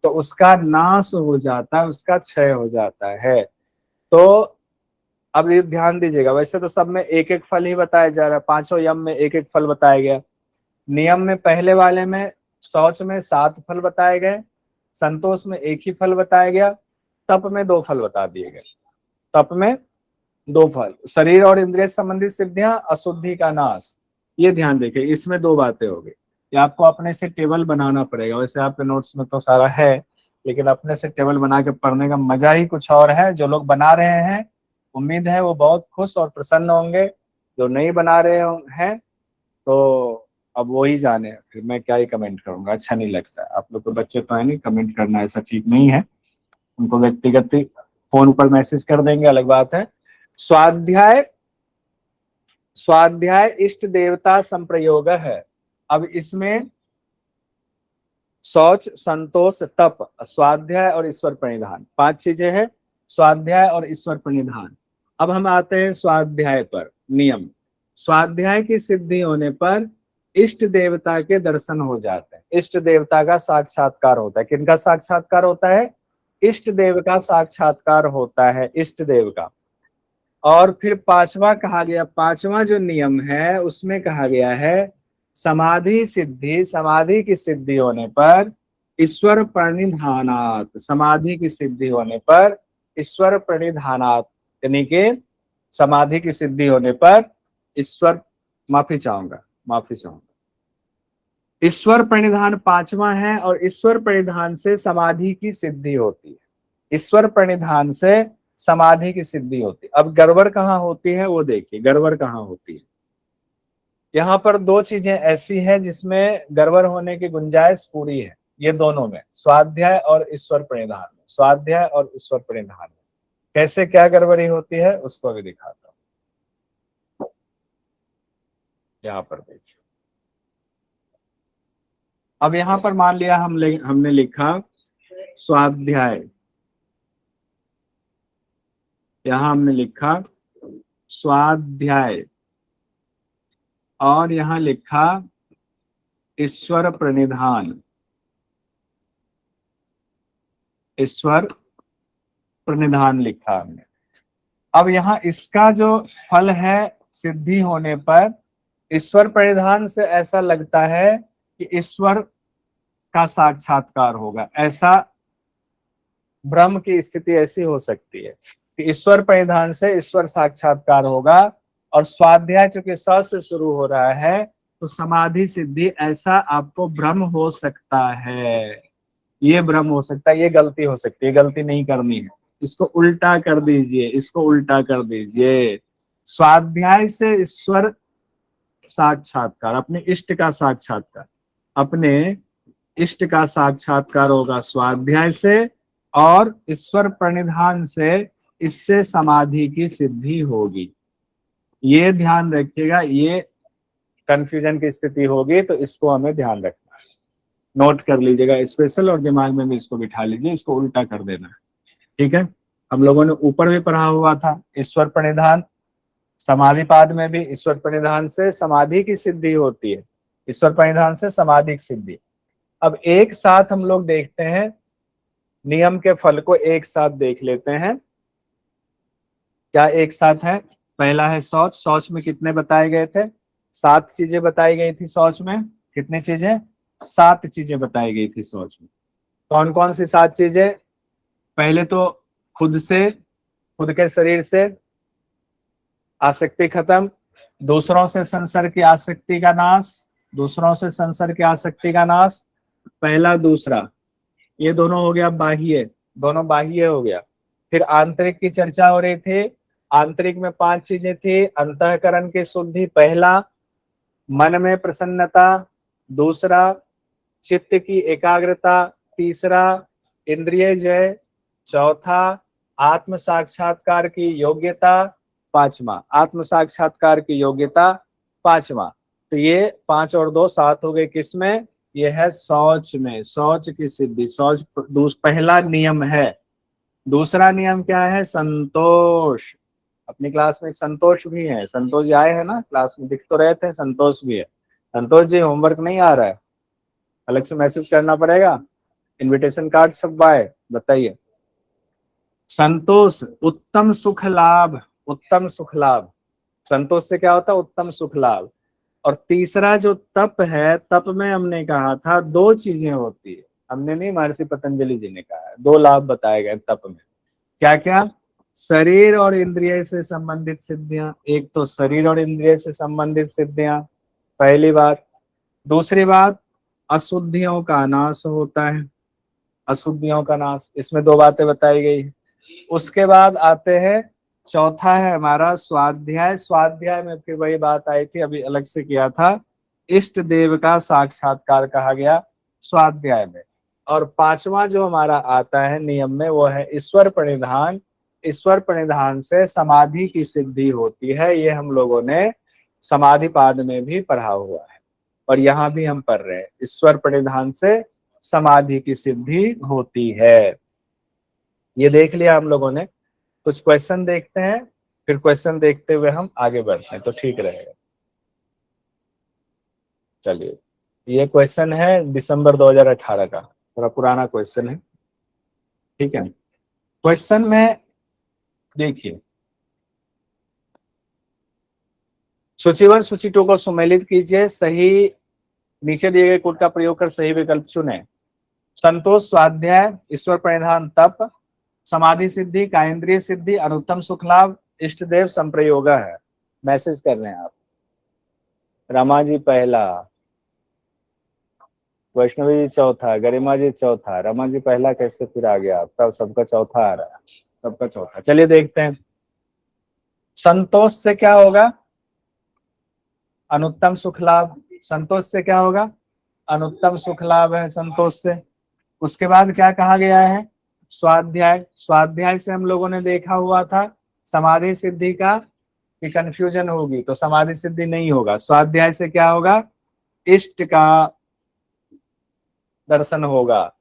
तो उसका नाश हो जाता है, उसका क्षय हो जाता है। तो अब ये ध्यान दीजिएगा, वैसे तो सब में एक एक फल ही बताया जा रहा है, 5 यम में एक एक फल बताया गया। नियम में पहले वाले में शौच में 7 फल बताए गए, संतोष में 1 ही फल बताया गया, तप में 2 फल बता दिए गए। तप में 2 फल, शरीर और इंद्रिय संबंधित सिद्धियां, अशुद्धि का नाश। ये ध्यान देखिए, इसमें 2 बातें हो गई। ये आपको अपने से टेबल बनाना पड़ेगा, वैसे आपके नोट्स में तो सारा है, लेकिन अपने से टेबल बना के पढ़ने का मजा ही कुछ और है। जो लोग बना रहे हैं उम्मीद है वो बहुत खुश और प्रसन्न होंगे, जो नहीं बना रहे हैं तो अब वो ही जाने, फिर मैं क्या ही कमेंट करूंगा, अच्छा नहीं लगता। आप लोग तो बच्चे तो है नहीं, कमेंट करना ऐसा ठीक नहीं है, उनको व्यक्तिगत फोन पर मैसेज कर देंगे, अलग बात है। स्वाध्याय, स्वाध्याय इष्ट देवता संप्रयोग है। अब इसमें शौच, संतोष, तप, स्वाध्याय और ईश्वर प्रणिधान 5 चीजें हैं। स्वाध्याय और ईश्वर प्रणिधान। अब हम आते हैं स्वाध्याय पर। नियम, स्वाध्याय की सिद्धि होने पर इष्ट देवता के दर्शन हो जाते हैं। इष्ट देवता का साक्षात्कार होता है। किनका साक्षात्कार होता है? इष्ट देव का साक्षात्कार होता है, इष्ट देव का। और फिर पांचवा कहा गया, पांचवा जो नियम है उसमें कहा गया है समाधि सिद्धि, समाधि की सिद्धि होने पर ईश्वर प्रणिधानात, समाधि की सिद्धि होने पर ईश्वर प्रणिधानात, यानी कि समाधि की सिद्धि होने पर ईश्वर, माफी चाहूंगा, ईश्वर प्रणिधान पांचवा है और ईश्वर प्रणिधान से समाधि की सिद्धि होती है। ईश्वर प्रणिधान से समाधि की सिद्धि होती है। अब गड़बड़ कहाँ होती है वो देखिए, गड़बड़ कहाँ होती है। यहाँ पर दो चीजें ऐसी है जिसमें गड़बड़ होने की गुंजाइश पूरी है, ये दोनों में, स्वाध्याय और ईश्वर प्रणिधान में, स्वाध्याय और ईश्वर प्रणिधान में कैसे क्या गड़बड़ी होती है उसको अभी दिखाता हूं। यहाँ पर देखिए, अब यहाँ पर मान लिया हमने लिखा स्वाध्याय, यहाँ हमने लिखा स्वाध्याय और यहाँ लिखा ईश्वर प्रणिधान, ईश्वर प्रणिधान लिखा हमने। अब यहाँ इसका जो फल है सिद्धि होने पर ईश्वर प्रणिधान से ऐसा लगता है कि ईश्वर का साक्षात्कार होगा, ऐसा ब्रह्म की स्थिति ऐसी हो सकती है कि ईश्वर प्रणिधान से ईश्वर साक्षात्कार होगा। और स्वाध्याय चूंकि स से शुरू हो रहा है तो समाधि सिद्धि, ऐसा आपको भ्रम हो सकता है, ये भ्रम हो सकता है, ये गलती हो सकती है, गलती नहीं करनी है। इसको उल्टा कर दीजिए, इसको उल्टा कर दीजिए। स्वाध्याय से ईश्वर साक्षात्कार, अपने इष्ट का साक्षात्कार, अपने इष्ट का साक्षात्कार होगा स्वाध्याय से, और ईश्वर प्रणिधान से इससे समाधि की सिद्धि होगी। ये ध्यान रखिएगा, ये कंफ्यूजन की स्थिति होगी तो इसको हमें ध्यान रखना है, नोट कर लीजिएगा स्पेशल, और दिमाग में भी इसको बिठा लीजिए, इसको उल्टा कर देना है, ठीक है। हम लोगों ने ऊपर भी पढ़ा हुआ था ईश्वर प्रणिधान, समाधि पाद में भी ईश्वर प्रणिधान से समाधि की सिद्धि होती है, ईश्वर प्रणिधान से समाधि की सिद्धि। अब एक साथ हम लोग देखते हैं, नियम के फल को एक साथ देख लेते हैं। क्या एक साथ है? पहला है शौच। शौच में कितने बताए गए थे? 7 चीजें बताई गई थी शौच में। कितनी चीजें? 7 चीजें बताई गई थी शौच में। कौन कौन सी 7 चीजें? पहले तो खुद से, खुद के शरीर से आसक्ति खत्म, दूसरों से संसर्ग की आसक्ति का नाश, दूसरों से संसर्ग की आसक्ति का नाश, पहला दूसरा, ये दोनों हो गया बाह्य, दोनों बाह्य हो गया। फिर आंतरिक की चर्चा हो रही थी। आंतरिक में 5 चीजें थी। अंतःकरण की शुद्धि पहला, मन में प्रसन्नता दूसरा, चित्त की एकाग्रता तीसरा, इंद्रिय जय चौथा, आत्म साक्षात्कार की योग्यता पांचवा, आत्म साक्षात्कार की योग्यता पांचवा। तो ये 5 और 2 7 हो गए। किसमें? ये है शौच में, शौच की सिद्धि। शौच पहला नियम है। दूसरा नियम क्या है? संतोष। अपनी क्लास में एक संतोष भी है, संतोष जी आए हैं ना क्लास में, दिख तो रहे थे, संतोष भी है। संतोष जी होमवर्क नहीं आ रहा है, अलग से मैसेज करना पड़ेगा, इनविटेशन कार्ड छपवाए, बताइए। संतोष, उत्तम सुख लाभ, उत्तम सुख लाभ। संतोष से क्या होता है? उत्तम सुख लाभ। और तीसरा जो तप है, तप में हमने कहा था 2 चीजें होती है, हमने नहीं, महर्षि पतंजलि जी ने कहा है, 2 लाभ बताए गए तप में। क्या क्या? शरीर और इंद्रिय से संबंधित सिद्धियां। एक तो शरीर और इंद्रिय से संबंधित सिद्धियां, पहली बात। दूसरी बात, अशुद्धियों का नाश होता है, अशुद्धियों का नाश, इसमें 2 बातें बताई गई है। उसके बाद आते हैं, चौथा है हमारा स्वाध्याय। स्वाध्याय में फिर वही बात आई थी, अभी अलग से किया था, इष्ट देव का साक्षात्कार कहा गया स्वाध्याय में। और पांचवा जो हमारा आता है नियम में, वो है ईश्वर प्रणिधान। ईश्वर प्रणिधान से समाधि की सिद्धि होती है, ये हम लोगों ने समाधि पाद में भी पढ़ा हुआ है और यहाँ भी हम पढ़ रहे हैं। ईश्वर प्रणिधान से समाधि की सिद्धि होती है, ये देख लिया हम लोगों ने। कुछ क्वेश्चन देखते हैं, फिर क्वेश्चन देखते हुए हम आगे बढ़ते हैं तो ठीक रहेगा। चलिए, ये क्वेश्चन है दिसंबर 2018 का, थोड़ा पुराना क्वेश्चन है, ठीक है। क्वेश्चन में देखिए, सूची 1 सूची 2 को सुमेलित कीजिए, सही नीचे दिए गए कोड का प्रयोग कर सही विकल्प चुने। संतोष, स्वाध्याय, ईश्वर प्रणिधान, तप, समाधि सिद्धि, कायेंद्रिय सिद्धि, अनुत्तम सुख लाभ, इष्ट देव, संप्रयोग है। मैसेज कर रहे हैं आप। रमा जी पहला, वैष्णवी जी चौथा, गरिमा जी चौथा, रमा जी पहला कैसे फिर आ गया, तब सबका चौथा आ रहा है, सबका चौथा। चलिए देखते हैं, संतोष से क्या होगा, अनुत्तम सुख लाभ। संतोष से क्या होगा, अनुत्तम सुख लाभ है संतोष से। उसके बाद क्या कहा गया है, स्वाध्याय। स्वाध्याय से हम लोगों ने देखा हुआ था समाधि सिद्धि का कि कंफ्यूजन होगी, तो समाधि सिद्धि नहीं होगा। स्वाध्याय से क्या होगा, इष्ट का दर्शन होगा।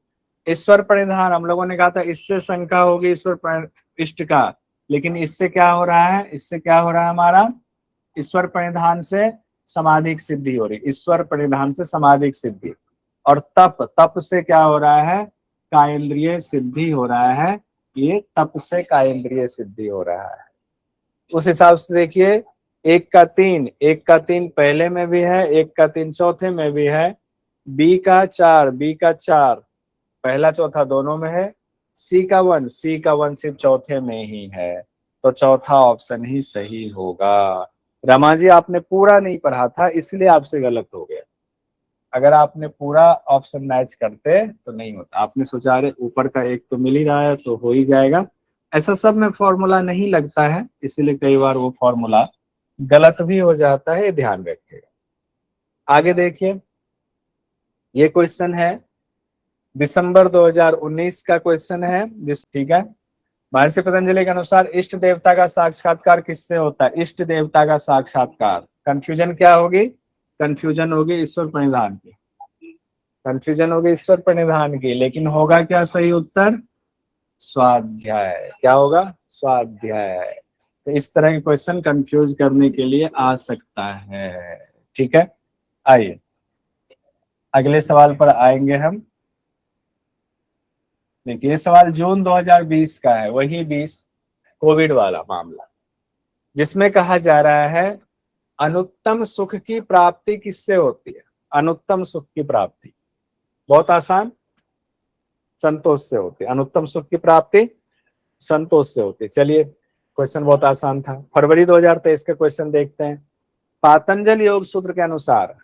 ईश्वर परिधान हम लोगों ने कहा था इससे शंका होगी इष्ट का, लेकिन इससे क्या हो रहा है, इससे क्या हो रहा है हमारा, ईश्वर परिधान से समाधिक सिद्धि हो रही, ईश्वर परिधान से समाधिक सिद्धि। और तप, तप से क्या हो रहा है, कायेंद्रिय सिद्धि हो रहा है, ये तप से कायेंद्रिय सिद्धि हो रहा है। उस हिसाब से देखिए, 1 का 3, 1 का 3 पहले में भी है, 1 का 3 चौथे में भी है, B का 4 पहला चौथा दोनों में है, C का 1 सिर्फ चौथे में ही है, तो चौथा ऑप्शन ही सही होगा। रमा जी आपने पूरा नहीं पढ़ा था इसलिए आपसे गलत हो गया, अगर आपने पूरा ऑप्शन मैच करते तो नहीं होता। आपने सोचा अरे ऊपर का एक तो मिल ही रहा है तो हो ही जाएगा, ऐसा सब में फॉर्मूला नहीं लगता है, इसलिए कई बार वो फॉर्मूला गलत भी हो जाता है, ध्यान रखिएगा। आगे देखिए, ये क्वेश्चन है दिसंबर 2019 का क्वेश्चन है जिस, ठीक है। महर्षि पतंजलि के अनुसार इष्ट देवता का साक्षात्कार किससे होता है, इष्ट देवता का साक्षात्कार, कंफ्यूजन क्या होगी, कंफ्यूजन होगी ईश्वर प्रणिधान की, कंफ्यूजन होगी ईश्वर प्रणिधान की, लेकिन होगा क्या सही उत्तर, स्वाध्याय। क्या होगा, स्वाध्याय। तो इस तरह के क्वेश्चन कंफ्यूज करने के लिए आ सकता है, ठीक है। आइए अगले सवाल पर आएंगे हम। देखिए सवाल जून 2020 का है, वही 20 कोविड वाला मामला, जिसमें कहा जा रहा है अनुत्तम सुख की प्राप्ति किससे होती है, अनुत्तम सुख की प्राप्ति, बहुत आसान, संतोष से होती है। अनुत्तम सुख की प्राप्ति संतोष से होती है। चलिए क्वेश्चन बहुत आसान था, फरवरी 2023 का क्वेश्चन देखते हैं। पातंजल योग सूत्र के अनुसार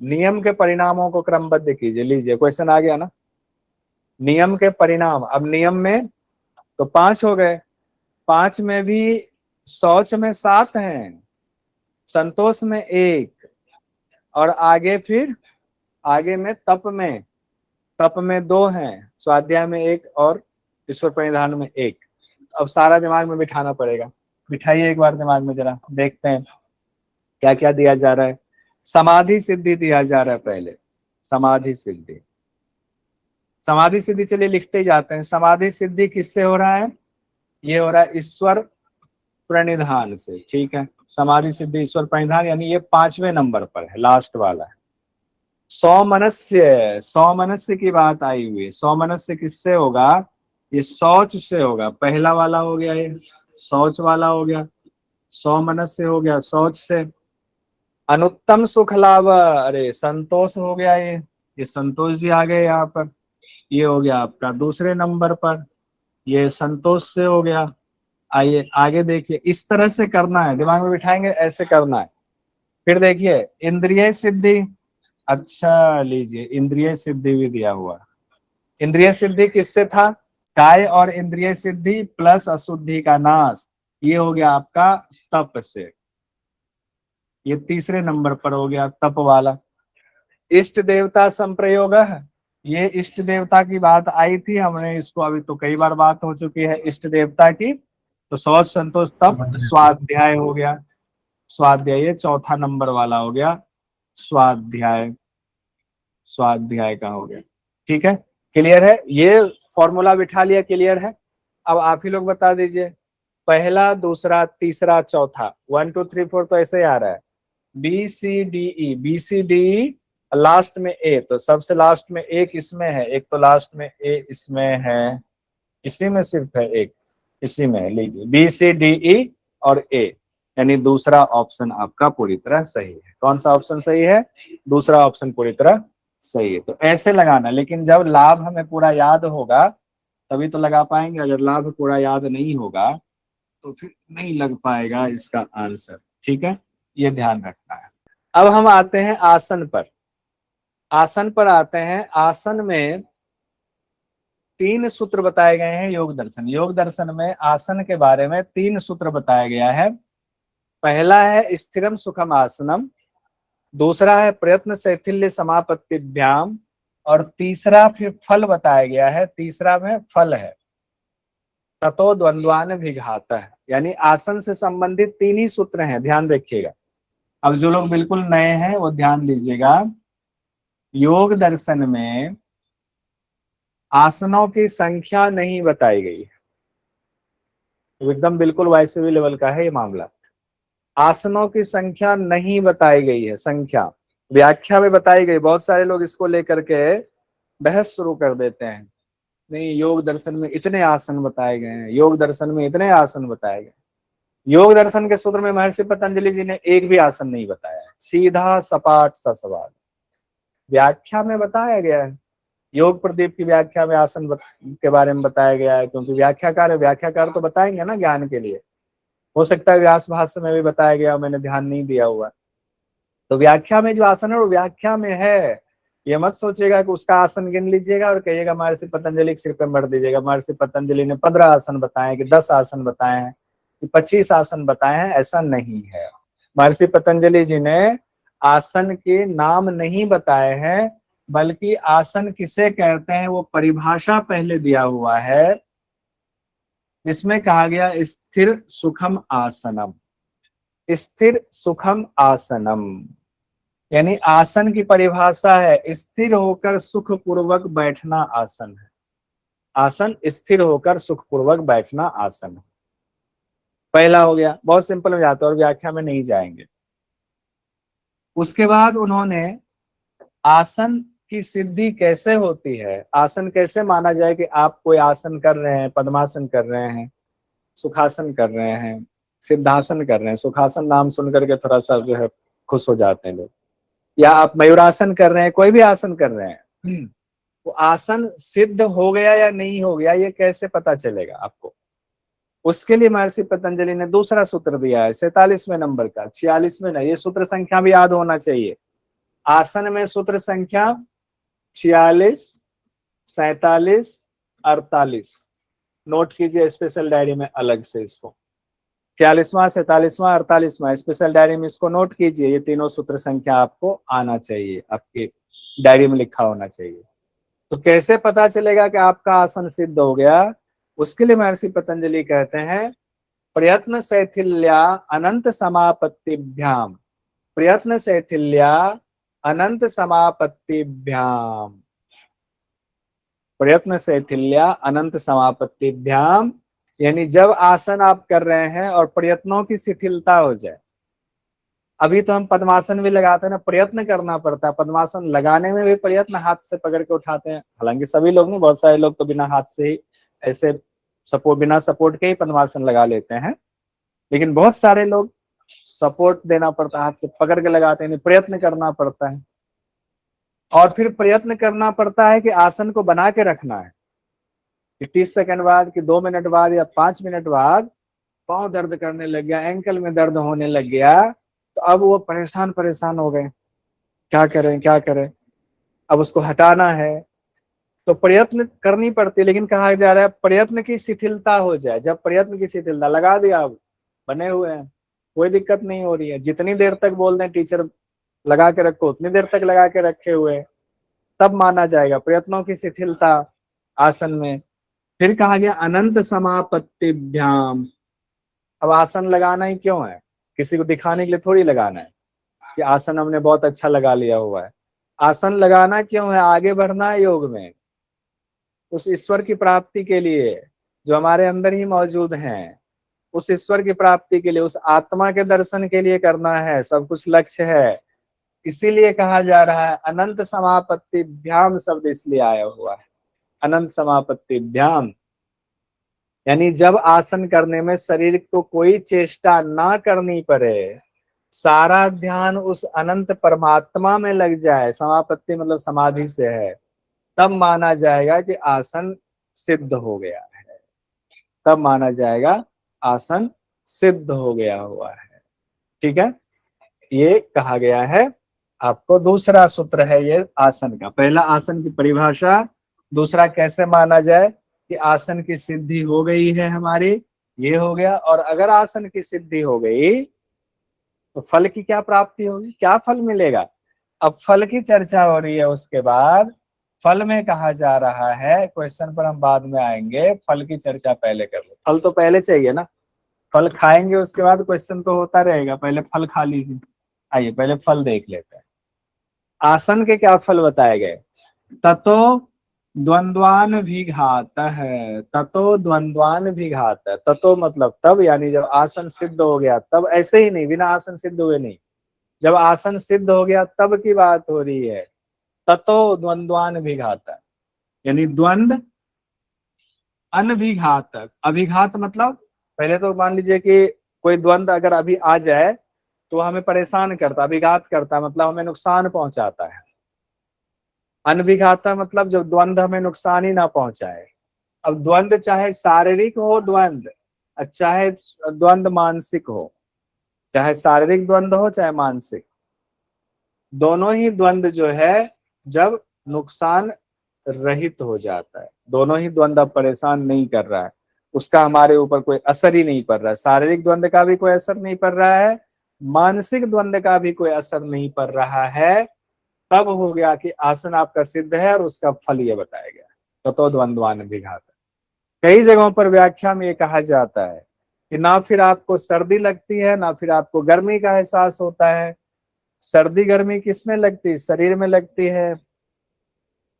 नियम के परिणामों को क्रमबद्ध कीजिए। लीजिए क्वेश्चन आ गया ना, नियम के परिणाम, अब नियम में तो 5 हो गए, 5 में भी शौच में 7 हैं, संतोष में 1, और आगे फिर आगे में तप में 2 हैं, स्वाध्याय में 1 और ईश्वर परिधान में 1। अब सारा दिमाग में बिठाना पड़ेगा, बिठाइए एक बार दिमाग में, जरा देखते हैं क्या क्या दिया जा रहा है। समाधि सिद्धि दिया जा रहा है पहले, समाधि सिद्धि, समाधि सिद्धि चलिए लिखते ही जाते हैं। समाधि सिद्धि किससे हो रहा है, ये हो रहा है ईश्वर प्रणिधान से, ठीक है। समाधि सिद्धि ईश्वर प्रणिधान, यानी ये 5वें नंबर पर है, लास्ट वाला है। सौमनस्य, सौमनस्य की बात आई हुई है, सौमनस्य किससे होगा, ये शौच से होगा, पहला वाला हो गया, ये शौच वाला हो गया, सौमनस्य हो गया शौच से। अनुत्तम सुख लाभ, अरे संतोष हो गया, ये संतोष जी आ गए यहाँ पर, ये हो गया आपका दूसरे नंबर पर, ये संतोष से हो गया। आइए आगे देखिए, इस तरह से करना है, दिमाग में बिठाएंगे ऐसे करना है। फिर देखिए इंद्रिय सिद्धि, अच्छा लीजिए इंद्रिय सिद्धि भी दिया हुआ, इंद्रिय सिद्धि किससे था, काय और इंद्रिय सिद्धि प्लस अशुद्धि का नाश, ये हो गया आपका तप से, ये तीसरे नंबर पर हो गया तप वाला। इष्ट देवता संप्रयोग, ये इष्ट देवता की बात आई थी, हमने इसको अभी तो कई बार बात हो चुकी है इष्ट देवता की, तो शौच संतोष तप स्वाध्याय हो गया, स्वाध्याय ये चौथा नंबर वाला हो गया, स्वाध्याय, स्वाध्याय का हो गया, ठीक है। क्लियर है, ये फॉर्मूला बिठा लिया, क्लियर है। अब आप ही लोग बता दीजिए पहला, दूसरा, तीसरा, चौथा, 1 2 3 4 तो ऐसे ही आ रहा है। B C D E, B C D E, last में ए, तो सबसे लास्ट में एक इसमें है, एक तो लास्ट में ए इसमें है, इसी में सिर्फ है एक, इसी में है। लीजिए बी सी डी ई और ए, यानी दूसरा ऑप्शन आपका पूरी तरह सही है। कौन सा ऑप्शन सही है? दूसरा ऑप्शन पूरी तरह सही है। तो ऐसे लगाना, लेकिन जब लाभ हमें पूरा याद होगा तभी तो लगा पाएंगे, अगर लाभ पूरा याद नहीं होगा तो फिर नहीं लग पाएगा इसका आंसर। ठीक है, ये ध्यान रखना है। अब हम आते हैं आसन पर। आसन पर आते हैं। आसन में 3 सूत्र बताए गए हैं योग दर्शन। योग दर्शन में आसन के बारे में 3 सूत्र बताया गया है। पहला है स्थिरम सुखम आसनम, दूसरा है प्रयत्न शैथिल्य समापत्तिभ्याम, और तीसरा फिर फल बताया गया है। तीसरा में फल है ततो द्वंद्वान विघात है, यानी आसन से संबंधित 3 ही सूत्र हैं, ध्यान रखिएगा। अब जो लोग बिल्कुल नए हैं वो ध्यान दीजिएगा। योग दर्शन में आसनों की संख्या नहीं बताई गई है, एकदम बिल्कुल वाइसवी लेवल का है ये मामला। आसनों की संख्या नहीं बताई गई है, संख्या व्याख्या में बताई गई। बहुत सारे लोग इसको लेकर के बहस शुरू कर देते हैं, नहीं योग दर्शन में इतने आसन बताए गए हैं, योग दर्शन में इतने आसन बताए गए। योग दर्शन के सूत्र में महर्षि पतंजलि जी ने एक भी आसन नहीं बताया है, सीधा सपाट सा सवाल। व्याख्या में बताया गया है, योग प्रदीप की व्याख्या में आसन के बारे में बताया गया है, क्योंकि व्याख्याकार है, व्याख्याकार तो बताएंगे ना ज्ञान के लिए। हो सकता है व्यास भाष्य में भी बताया गया, मैंने ध्यान नहीं दिया हुआ। तो व्याख्या में जो आसन है वो व्याख्या में है। ये मत सोचिएगा कि उसका आसन गिन लीजिएगा और कहिएगा महर्षि पतंजलि के सिर पे मर दीजिएगा। महर्षि पतंजलि ने 15 आसन बताए कि 10 आसन बताए हैं कि 25 आसन बताए हैं, ऐसा नहीं है। महर्षि पतंजलि जी ने आसन के नाम नहीं बताए हैं, बल्कि आसन किसे कहते हैं वो परिभाषा पहले दिया हुआ है, जिसमें कहा गया स्थिर सुखम आसनम। स्थिर सुखम आसनम यानी आसन की परिभाषा है स्थिर होकर सुखपूर्वक बैठना आसन है। आसन स्थिर होकर सुखपूर्वक बैठना आसन है। पहला हो गया, बहुत सिंपल हो जाता है और व्याख्या में नहीं जाएंगे। उसके बाद उन्होंने आसन की सिद्धि कैसे होती है, आसन कैसे माना जाए कि आप कोई आसन कर रहे हैं, पद्मासन कर रहे हैं, सुखासन कर रहे हैं, सिद्धासन कर रहे हैं। सुखासन नाम सुन करके थोड़ा सा जो है खुश हो जाते हैं लोग, या आप मयूरासन कर रहे हैं, कोई भी आसन कर रहे हैं, वो आसन सिद्ध हो गया या नहीं हो गया ये कैसे पता चलेगा आपको? उसके लिए महर्षि पतंजलि ने दूसरा सूत्र दिया है 47वें नंबर का, 46वें नहीं, ये सूत्र संख्या भी याद होना चाहिए। आसन में सूत्र संख्या 46, 47, 48 नोट कीजिए स्पेशल डायरी में अलग से इसको। 46वां, 47वां, 48वां स्पेशल डायरी में इसको नोट कीजिए। ये तीनों सूत्र संख्या आपको आना चाहिए, आपके डायरी में लिखा होना चाहिए। तो कैसे पता चलेगा कि आपका आसन सिद्ध हो गया? उसके लिए महर्षि पतंजलि कहते हैं प्रयत्न शैथिल्या अनंत समापत्तिभ्याम, प्रयत्न शैथिल्या अनंत समापत्तिभ्याम, प्रयत्न शैथिल्या अनंत समापत्तिभ्याम, यानी जब आसन आप कर रहे हैं और प्रयत्नों की शिथिलता हो जाए। अभी तो हम पद्मासन भी लगाते हैं ना, प्रयत्न करना पड़ता है। पद्मासन लगाने में भी प्रयत्न, हाथ से पकड़ के उठाते हैं, हालांकि सभी लोग नहीं, बहुत सारे लोग तो बिना हाथ से ही ऐसे सपोर्ट, बिना सपोर्ट के ही पद्मासन लगा लेते हैं, लेकिन बहुत सारे लोग सपोर्ट देना पड़ता है, हाथ से पकड़ के लगाते हैं, प्रयत्न करना पड़ता है। और फिर प्रयत्न करना पड़ता है कि आसन को बना के रखना है कि 30 सेकंड बाद कि 2 मिनट बाद या 5 मिनट बाद पाँव दर्द करने लग गया, एंकल में दर्द होने लग गया, तो अब वो परेशान हो गए, क्या करें क्या करें, अब उसको हटाना है। तो प्रयत्न करनी पड़ती है, लेकिन कहा जा रहा है प्रयत्न की शिथिलता हो जाए। जब प्रयत्न की शिथिलता, लगा दिया, अब बने हुए हैं, कोई दिक्कत नहीं हो रही है, जितनी देर तक बोल दें टीचर लगा के रखो उतनी देर तक लगा के रखे हुए, तब माना जाएगा प्रयत्नों की शिथिलता आसन में। फिर कहा गया अनंत समापत्तिभ्याम। अब आसन लगाना ही क्यों है? किसी को दिखाने के लिए थोड़ी लगाना है कि आसन हमने बहुत अच्छा लगा लिया हुआ है। आसन लगाना क्यों है? आगे बढ़ना है योग में, उस ईश्वर की प्राप्ति के लिए जो हमारे अंदर ही मौजूद हैं। उस ईश्वर की प्राप्ति के लिए, उस आत्मा के दर्शन के लिए करना है, सब कुछ लक्ष्य है। इसीलिए कहा जा रहा है अनंत समापत्तिभ्याम शब्द इसलिए आया हुआ है, अनंत समापत्तिभ्याम, यानी जब आसन करने में शरीर को कोई चेष्टा ना करनी पड़े, सारा ध्यान उस अनंत परमात्मा में लग जाए, समापत्ति मतलब समाधि से है, तब माना जाएगा कि आसन सिद्ध हो गया है, तब माना जाएगा आसन सिद्ध हो गया हुआ है। ठीक है, ये कहा गया है आपको। दूसरा सूत्र है ये आसन का, पहला आसन की परिभाषा, दूसरा कैसे माना जाए कि आसन की सिद्धि हो गई है हमारी, ये हो गया। और अगर आसन की सिद्धि हो गई तो फल की क्या प्राप्ति होगी, क्या फल मिलेगा, अब फल की चर्चा हो रही है। उसके बाद फल में कहा जा रहा है, क्वेश्चन पर हम बाद में आएंगे, फल की चर्चा पहले कर लो, फल तो पहले चाहिए ना, फल खाएंगे उसके बाद क्वेश्चन तो होता रहेगा, पहले फल खा लीजिए। आइए पहले फल देख लेते हैं। आसन के क्या फल बताए गए, ततो द्वंद्वान विघात है, ततो द्वंद्वान विघात है, ततो मतलब तब, यानी जब आसन सिद्ध हो गया तब, ऐसे ही नहीं बिना आसन सिद्ध हुए नहीं, जब आसन सिद्ध हो गया तब की बात हो रही है। ततो द्वंद्वान विघात, यानी द्वंद अनभिघातक, अभिघात मतलब पहले तो मान लीजिए कि कोई द्वंद अगर अभी आ जाए तो हमें परेशान करता, अभिघात करता मतलब हमें नुकसान पहुंचाता है। अनभिघाता मतलब जब द्वंद हमें नुकसान ही ना पहुंचाए। अब द्वंद चाहे शारीरिक हो द्वंद, चाहे द्वंद मानसिक हो, चाहे शारीरिक द्वंद हो चाहे मानसिक, दोनों ही द्वंद जो है जब नुकसान रहित हो जाता है, दोनों ही द्वंद अब परेशान नहीं कर रहा है, उसका हमारे ऊपर कोई असर ही नहीं पड़ रहा है, शारीरिक द्वंद का भी कोई असर नहीं पड़ रहा है, मानसिक द्वंद का भी कोई असर नहीं पड़ रहा है, तब हो गया कि आसन आपका सिद्ध है और उसका फल ये बताया गया, ततो द्वंद्वान विघात। कई जगहों पर व्याख्या में ये कहा जाता है कि ना फिर आपको सर्दी लगती है ना फिर आपको गर्मी का एहसास होता है। सर्दी गर्मी किसमें लगती है, शरीर में लगती है,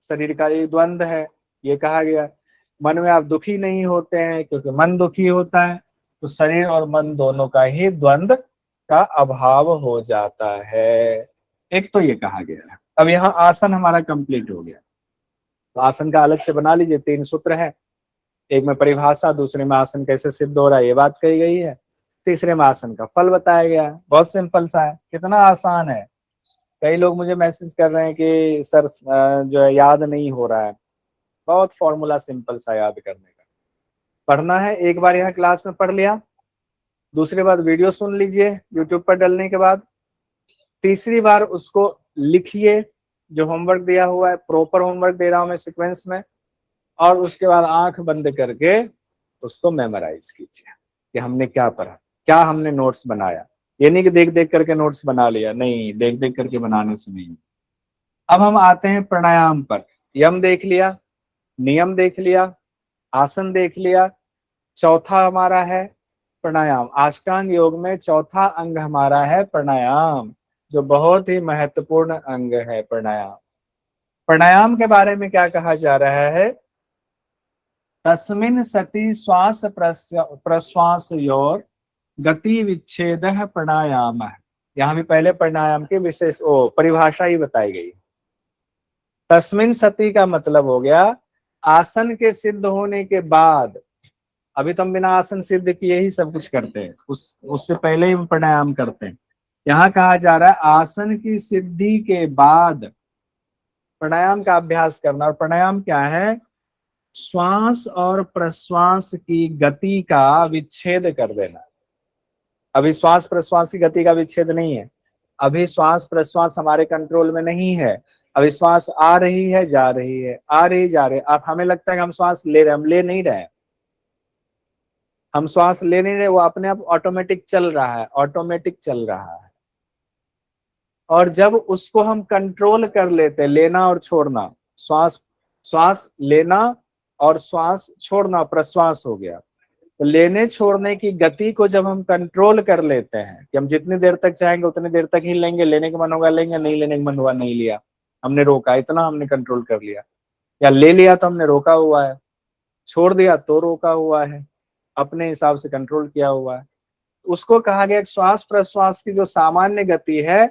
शरीर का ये द्वंद है, ये कहा गया। मन में आप दुखी नहीं होते हैं क्योंकि मन दुखी होता है, तो शरीर और मन दोनों का ही द्वंद का अभाव हो जाता है। एक तो ये कहा गया है। अब यहाँ आसन हमारा कंप्लीट हो गया, तो आसन का अलग से बना लीजिए, 3 सूत्र है, एक में परिभाषा, दूसरे में आसन कैसे सिद्ध हो रहा है ये बात कही गई है, तीसरे में आसन का फल बताया गया है। बहुत सिंपल सा है, कितना आसान है। कई लोग मुझे मैसेज कर रहे हैं कि सर जो है याद नहीं हो रहा है, बहुत फॉर्मूला सिंपल सा याद करने का, पढ़ना है एक बार यहाँ क्लास में पढ़ लिया, दूसरी बार वीडियो सुन लीजिए यूट्यूब पर डलने के बाद, तीसरी बार उसको लिखिए, जो होमवर्क दिया हुआ है प्रॉपर होमवर्क दे रहा हूं मैं सीक्वेंस में, और उसके बाद आंख बंद करके उसको मेमोराइज कीजिए कि हमने क्या पढ़ा, क्या हमने नोट्स बनाया। ये नहीं कि देख देख करके नोट्स बना लिया, नहीं, देख देख करके बनाने से नहीं। अब हम आते हैं प्राणायाम पर। यम देख लिया, नियम देख लिया, आसन देख लिया, चौथा हमारा है प्राणायाम। अष्टांग योग में चौथा अंग हमारा है प्राणायाम, जो बहुत ही महत्वपूर्ण अंग है प्राणायाम। प्राणायाम के बारे में क्या कहा जा रहा है, तस्मिन् सति श्वास प्रश्वास योर गति विच्छेद प्राणायाम। यहाँ भी पहले प्राणायाम की विशेष परिभाषा ही बताई गई। तस्मिन् सति का मतलब हो गया आसन के सिद्ध होने के बाद, अभी तो हम बिना आसन सिद्ध किए ही सब कुछ करते हैं, उससे पहले ही हम प्राणायाम करते हैं। यहाँ कहा जा रहा है आसन की सिद्धि के बाद प्राणायाम का अभ्यास करना। और प्राणायाम क्या है, श्वास और प्रश्वास की गति का विच्छेद कर देना। अभी श्वास प्रश्वास की गति का विच्छेद नहीं है, अभी श्वास प्रश्वास हमारे कंट्रोल में नहीं है, अभी श्वास आ रही है जा रही है, आ रही जा रही है। अब हमें लगता है कि हम श्वास ले रहे हैं, हम ले नहीं रहे, हम श्वास ले नहीं रहे, वो अपने आप ऑटोमेटिक चल रहा है, ऑटोमेटिक चल रहा है। और जब उसको हम कंट्रोल कर लेते, लेना और छोड़ना, श्वास श्वास लेना और श्वास छोड़ना प्रश्वास हो गया, तो लेने छोड़ने की गति को जब हम कंट्रोल कर लेते हैं कि हम जितनी देर तक चाहेंगे उतनी देर तक ही लेंगे, लेने का मन होगा लेंगे, नहीं लेने का मन हुआ नहीं लिया, हमने रोका, इतना हमने कंट्रोल कर लिया। या ले लिया तो हमने रोका हुआ है, छोड़ दिया तो रोका हुआ है। अपने हिसाब से कंट्रोल किया हुआ है। उसको कहा गया श्वास प्रश्वास की जो सामान्य गति है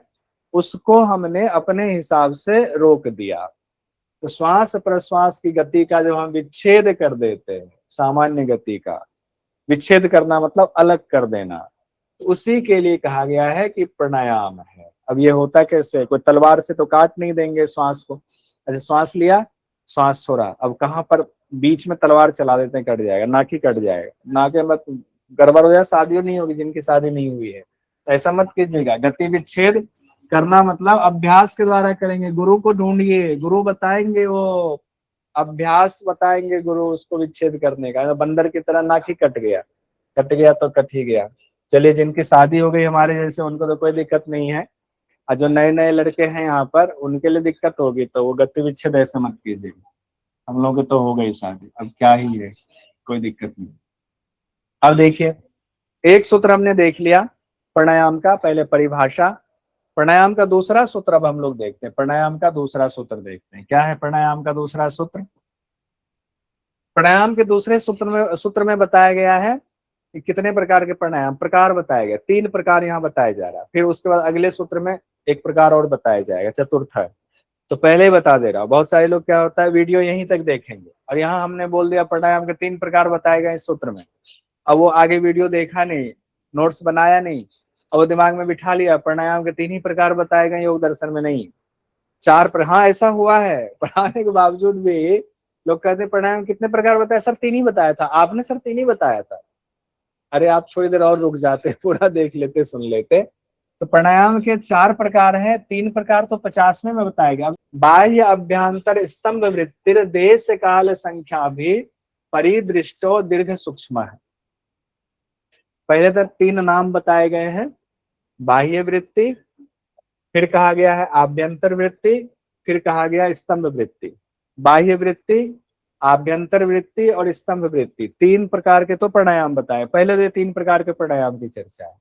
उसको हमने अपने हिसाब से रोक दिया। तो श्वास प्रश्वास की गति का जब हम विच्छेद कर देते हैं, सामान्य गति का विच्छेद करना मतलब अलग कर देना, तो उसी के लिए कहा गया है कि प्राणायाम है। अब ये होता कैसे, कोई तलवार से तो काट नहीं देंगे श्वास को। अच्छा, श्वास लिया, श्वास छोड़ा, अब कहाँ पर बीच में तलवार चला देते हैं, कट जाएगा, नाक ही कट जाएगा, नाक मत गड़बड़ हो जाए, शादी नहीं होगी जिनकी शादी नहीं हुई है। तो ऐसा मत कीजिएगा। गति विच्छेद करना मतलब अभ्यास के द्वारा करेंगे। गुरु को ढूंढिए, गुरु बताएंगे, वो अभ्यास बताएंगे गुरु उसको विच्छेद करने का। बंदर की तरह नाक ही कट गया, कट गया तो कट ही गया। चलिए, जिनकी शादी हो गई हमारे जैसे उनको तो कोई दिक्कत नहीं है, और जो नए नए लड़के हैं यहाँ पर उनके लिए दिक्कत होगी, तो वो गति विच्छेद ऐसे मत कीजिए। हम लोग तो हो गई शादी, अब क्या ही है, कोई दिक्कत नहीं। अब देखिए, एक सूत्र हमने देख लिया प्राणायाम का, पहले परिभाषा। प्राणायाम का दूसरा सूत्र अब हम लोग देखते हैं। प्राणायाम का दूसरा सूत्र देखते हैं, क्या है प्राणायाम का दूसरा सूत्र। प्राणायाम के दूसरे सूत्र में बताया गया है कि कितने प्रकार के प्राणायाम, प्रकार बताया गया, 3 प्रकार यहाँ बताया जा रहा है। फिर उसके बाद अगले सूत्र में एक प्रकार और बताया जाएगा, चतुर्थ है। तो पहले ही बता दे रहा हूं, बहुत सारे लोग क्या होता है वीडियो यहीं तक देखेंगे और यहाँ हमने बोल दिया प्राणायाम के 3 प्रकार बताए गए इस सूत्र में। अब वो आगे वीडियो देखा नहीं, नोट्स बनाया नहीं, अब वो दिमाग में बिठा लिया प्राणायाम के 3 ही प्रकार बताए गए योग दर्शन में, नहीं 4 हाँ ऐसा हुआ है, पढ़ाने के बावजूद भी लोग कहते हैं प्राणायाम कितने प्रकार बताया सर, 3 ही बताया था आपने, सर 3 ही बताया था। अरे आप थोड़ी देर और रुक जाते, पूरा देख लेते, सुन लेते। तो प्राणायाम के 4 प्रकार हैं, 3 प्रकार तो 50वें में बताया गया। बाह्य अभ्यंतर स्तंभ वृत्तिर देश काल संख्या भी परिदृष्टो दीर्घ सूक्ष्म है। पहले तक 3 नाम बताए गए हैं, बाह्य वृत्ति, फिर कहा गया है आभ्यंतर वृत्ति, फिर कहा गया स्तंभ वृत्ति। बाह्य वृत्ति, आभ्यंतर वृत्ति और स्तंभ वृत्ति, 3 प्रकार के तो प्राणायाम बताए। पहले तो 3 प्रकार के प्राणायाम की चर्चा है।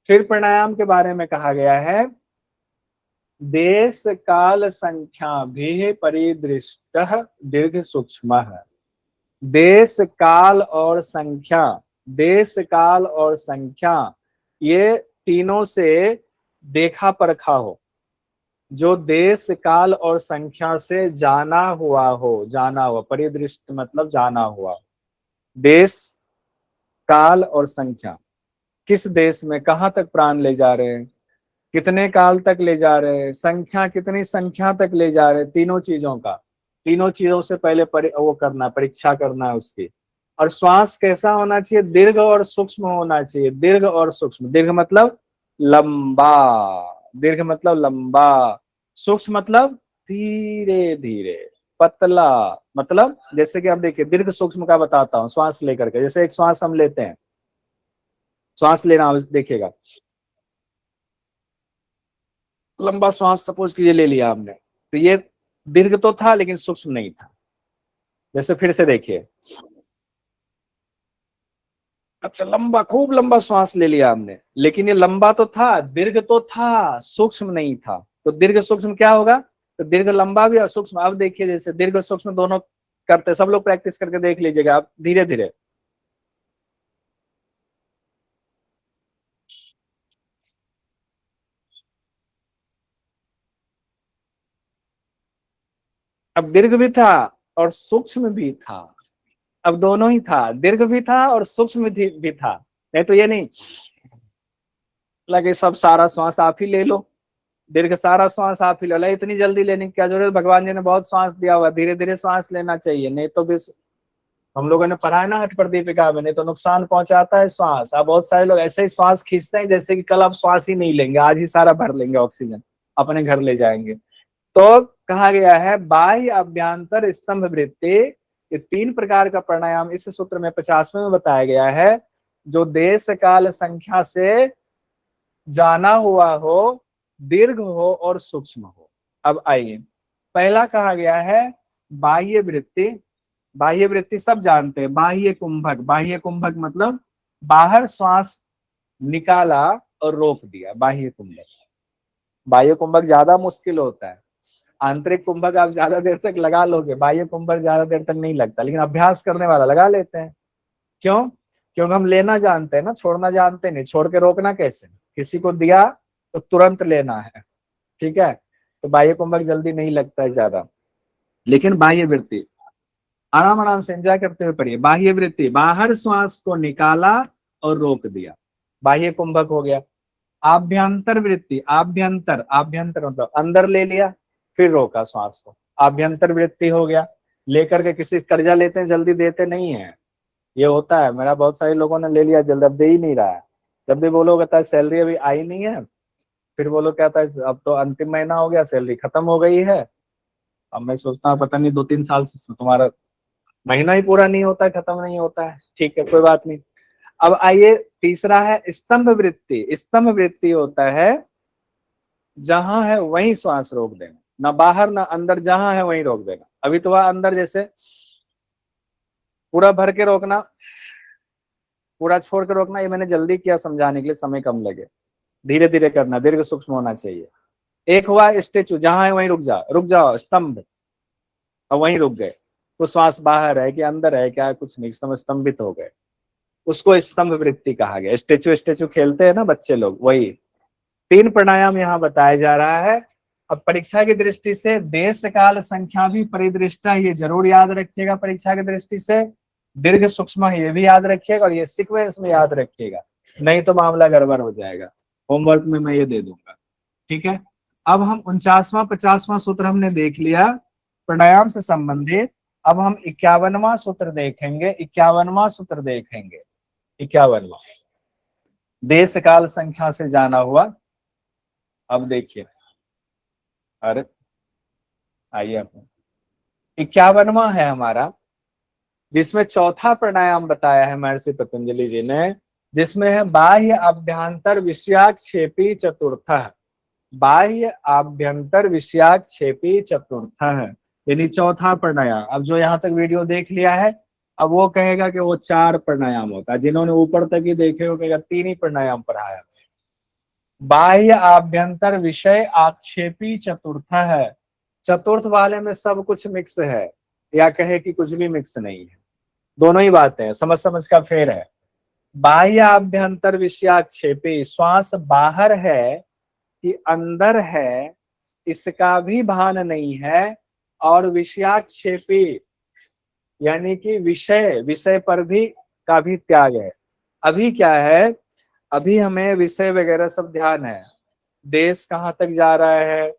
फिर प्राणायाम के बारे में कहा गया है देश काल संख्या भी परिदृष्ट दीर्घ सूक्ष्म है। देश काल और संख्या, देश काल और संख्या, ये तीनों से देखा परखा हो, जो देश काल और संख्या से जाना हुआ हो, जाना हुआ, परिदृष्ट मतलब जाना हुआ। देश काल और संख्या, किस देश में कहाँ तक प्राण ले जा रहे हैं, कितने काल तक ले जा रहे हैं, संख्या कितनी संख्या तक ले जा रहे हैं, तीनों चीजों का, तीनों चीजों से पहले वो करना, परीक्षा करना है उसकी। और श्वास कैसा होना चाहिए, दीर्घ और सूक्ष्म होना चाहिए। दीर्घ और सूक्ष्म, दीर्घ मतलब लंबा, दीर्घ मतलब लंबा, सूक्ष्म मतलब धीरे धीरे, पतला, मतलब जैसे कि आप देखिए दीर्घ सूक्ष्म का बताता हूँ, श्वास लेकर के, जैसे एक श्वास हम लेते हैं, श्वास लेना देखिएगा, लंबा श्वास सपोज कीजिए ले लिया हमने, तो ये दीर्घ तो था लेकिन सूक्ष्म नहीं था। जैसे फिर से देखिए, अच्छा लंबा, खूब लंबा श्वास ले लिया हमने, लेकिन ये लंबा तो था, दीर्घ तो था, सूक्ष्म नहीं था। तो दीर्घ सूक्ष्म क्या होगा, तो दीर्घ लंबा भी और सूक्ष्म। अब देखिए जैसे दीर्घ सूक्ष्म दोनों करते, सब लोग प्रैक्टिस करके देख लीजिएगा आप धीरे धीरे। अब दीर्घ भी था और सूक्ष्म भी था, अब दोनों ही था, दीर्घ भी था और सूक्ष्म भी था। नहीं तो ये नहीं लगे सब सारा श्वास आप ही ले लो, दीर्घ सारा श्वास आप ही लो, इतनी जल्दी लेने की क्या जरूरत, भगवान जी ने बहुत श्वास दिया हुआ, धीरे धीरे श्वास लेना चाहिए। नहीं तो भी हम लोगों ने पढ़ा है ना हठ प्रदीपिका में, नहीं तो नुकसान पहुंचाता है श्वास। अब बहुत सारे लोग ऐसे ही श्वास खींचते हैं जैसे कि कल आप श्वास ही नहीं लेंगे, आज ही सारा भर लेंगे ऑक्सीजन, अपने घर ले जाएंगे। तो कहा गया है बाह्य अभ्यंतर स्तंभ वृत्ति, ये 3 प्रकार का प्राणायाम इस सूत्र में 50वें में बताया गया है, जो देश काल संख्या से जाना हुआ हो, दीर्घ हो और सूक्ष्म हो। अब आइए, पहला कहा गया है बाह्य वृत्ति। बाह्य वृत्ति सब जानते हैं, बाह्य कुंभक, बाह्य कुंभक मतलब बाहर श्वास निकाला और रोक दिया, बाह्य कुंभक। बाह्य कुंभक ज्यादा मुश्किल होता है, आंतरिक कुंभक आप ज्यादा देर तक लगा लोगे, बाह्य कुंभक ज्यादा देर तक नहीं लगता, लेकिन अभ्यास करने वाला लगा लेते हैं। क्यों, क्योंकि हम लेना जानते हैं ना, छोड़ना जानते नहीं। छोड़ के रोकना कैसे? किसी को दिया तो तुरंत लेना है, ठीक है। तो बाह्य कुंभक जल्दी नहीं लगता है ज्यादा। लेकिन बाह्य वृत्ति, आराम आराम से एंजॉय करते हुए पढ़िए। बाह्य वृत्ति, बाहर श्वास को निकाला और रोक दिया, बाह्य कुंभक हो गया। आभ्यंतर वृत्ति, आभ्यंतर, आभ्यंतर मतलब अंदर ले लिया फिर रोका श्वास को, आभ्यंतर वृत्ति हो गया। लेकर के किसी कर्जा लेते हैं, जल्दी देते नहीं है, ये होता है। मेरा बहुत सारे लोगों ने ले लिया, जल्दी अब दे ही नहीं रहा है। जब भी बोलो कहता है सैलरी अभी आई नहीं है, फिर बोलो कहता है अब तो अंतिम महीना हो गया, सैलरी खत्म हो गई है। अब मैं सोचता हूँ पता नहीं 2-3 साल से तुम्हारा महीना ही पूरा नहीं होता है, खत्म नहीं होता है। ठीक है, कोई बात नहीं। अब आइए, तीसरा है स्तंभ वृत्ति। स्तंभ वृत्ति होता है जहां है वहीं श्वास रोक देना, ना बाहर ना अंदर, जहां है वहीं रोक देना। अभी तो वह अंदर जैसे पूरा भर के रोकना, पूरा छोड़ के रोकना, ये मैंने जल्दी किया समझाने के लिए, समय कम लगे। धीरे धीरे करना, दीर्घ सूक्ष्म होना चाहिए। एक हुआ स्टेचू, जहां है वहीं रुक जा, रुक जाओ, स्तंभ, और वहीं रुक गए। तो श्वास बाहर है कि अंदर है, क्या कुछ नहीं, स्तंभित हो गए, उसको स्तंभ वृत्ति कहा गया। स्टेचू स्टेचू खेलते हैं ना बच्चे लोग, वही। 3 प्राणायाम यहाँ बताया जा रहा है। अब परीक्षा की दृष्टि से देश काल संख्या भी परिदृष्टा, ये जरूर याद रखिएगा परीक्षा की दृष्टि से। दीर्घ सूक्ष्म ये भी याद रखिएगा, और ये सीक्वेंस में याद रखिएगा, नहीं तो मामला गड़बड़ हो जाएगा। होमवर्क में मैं ये दे दूंगा, ठीक है। अब हम 49वां 50वां सूत्र हमने देख लिया प्राणायाम से संबंधित। अब हम 51वां सूत्र देखेंगे। 51वां सूत्र देखेंगे, 51वां, देश काल संख्या से जाना हुआ। अब देखिए, अरे आइए, 51वां है हमारा, जिसमें चौथा प्राणायाम बताया है महर्षि पतंजलि जी ने, जिसमें है बाह्य आभ्यंतर विषयाक्षेपी चतुर्थ। बाह्य आभ्यंतर विषयाक्षेपी चतुर्थ है, यानी चौथा प्राणायाम। अब जो यहाँ तक वीडियो देख लिया है, अब वो कहेगा कि वो 4 प्राणायाम होता है। जिन्होंने ऊपर तक ही देखे हो कहेगा 3 ही प्राणायाम पढ़ाया। बाह्य आभ्यंतर विषय आक्षेपी चतुर्थ है, चतुर्थ वाले में सब कुछ मिक्स है, या कहे कि कुछ भी मिक्स नहीं है, दोनों ही बातें, समझ समझ का फेर है। बाह्य आभ्यंतर विषयाक्षेपी, श्वास बाहर है कि अंदर है इसका भी भान नहीं है, और विषयाक्षेपी यानी कि विषय, विषय पर भी का भी त्याग है। अभी क्या है, अभी हमें विषय वगैरह सब ध्यान है, देश कहाँ तक जा रहा है,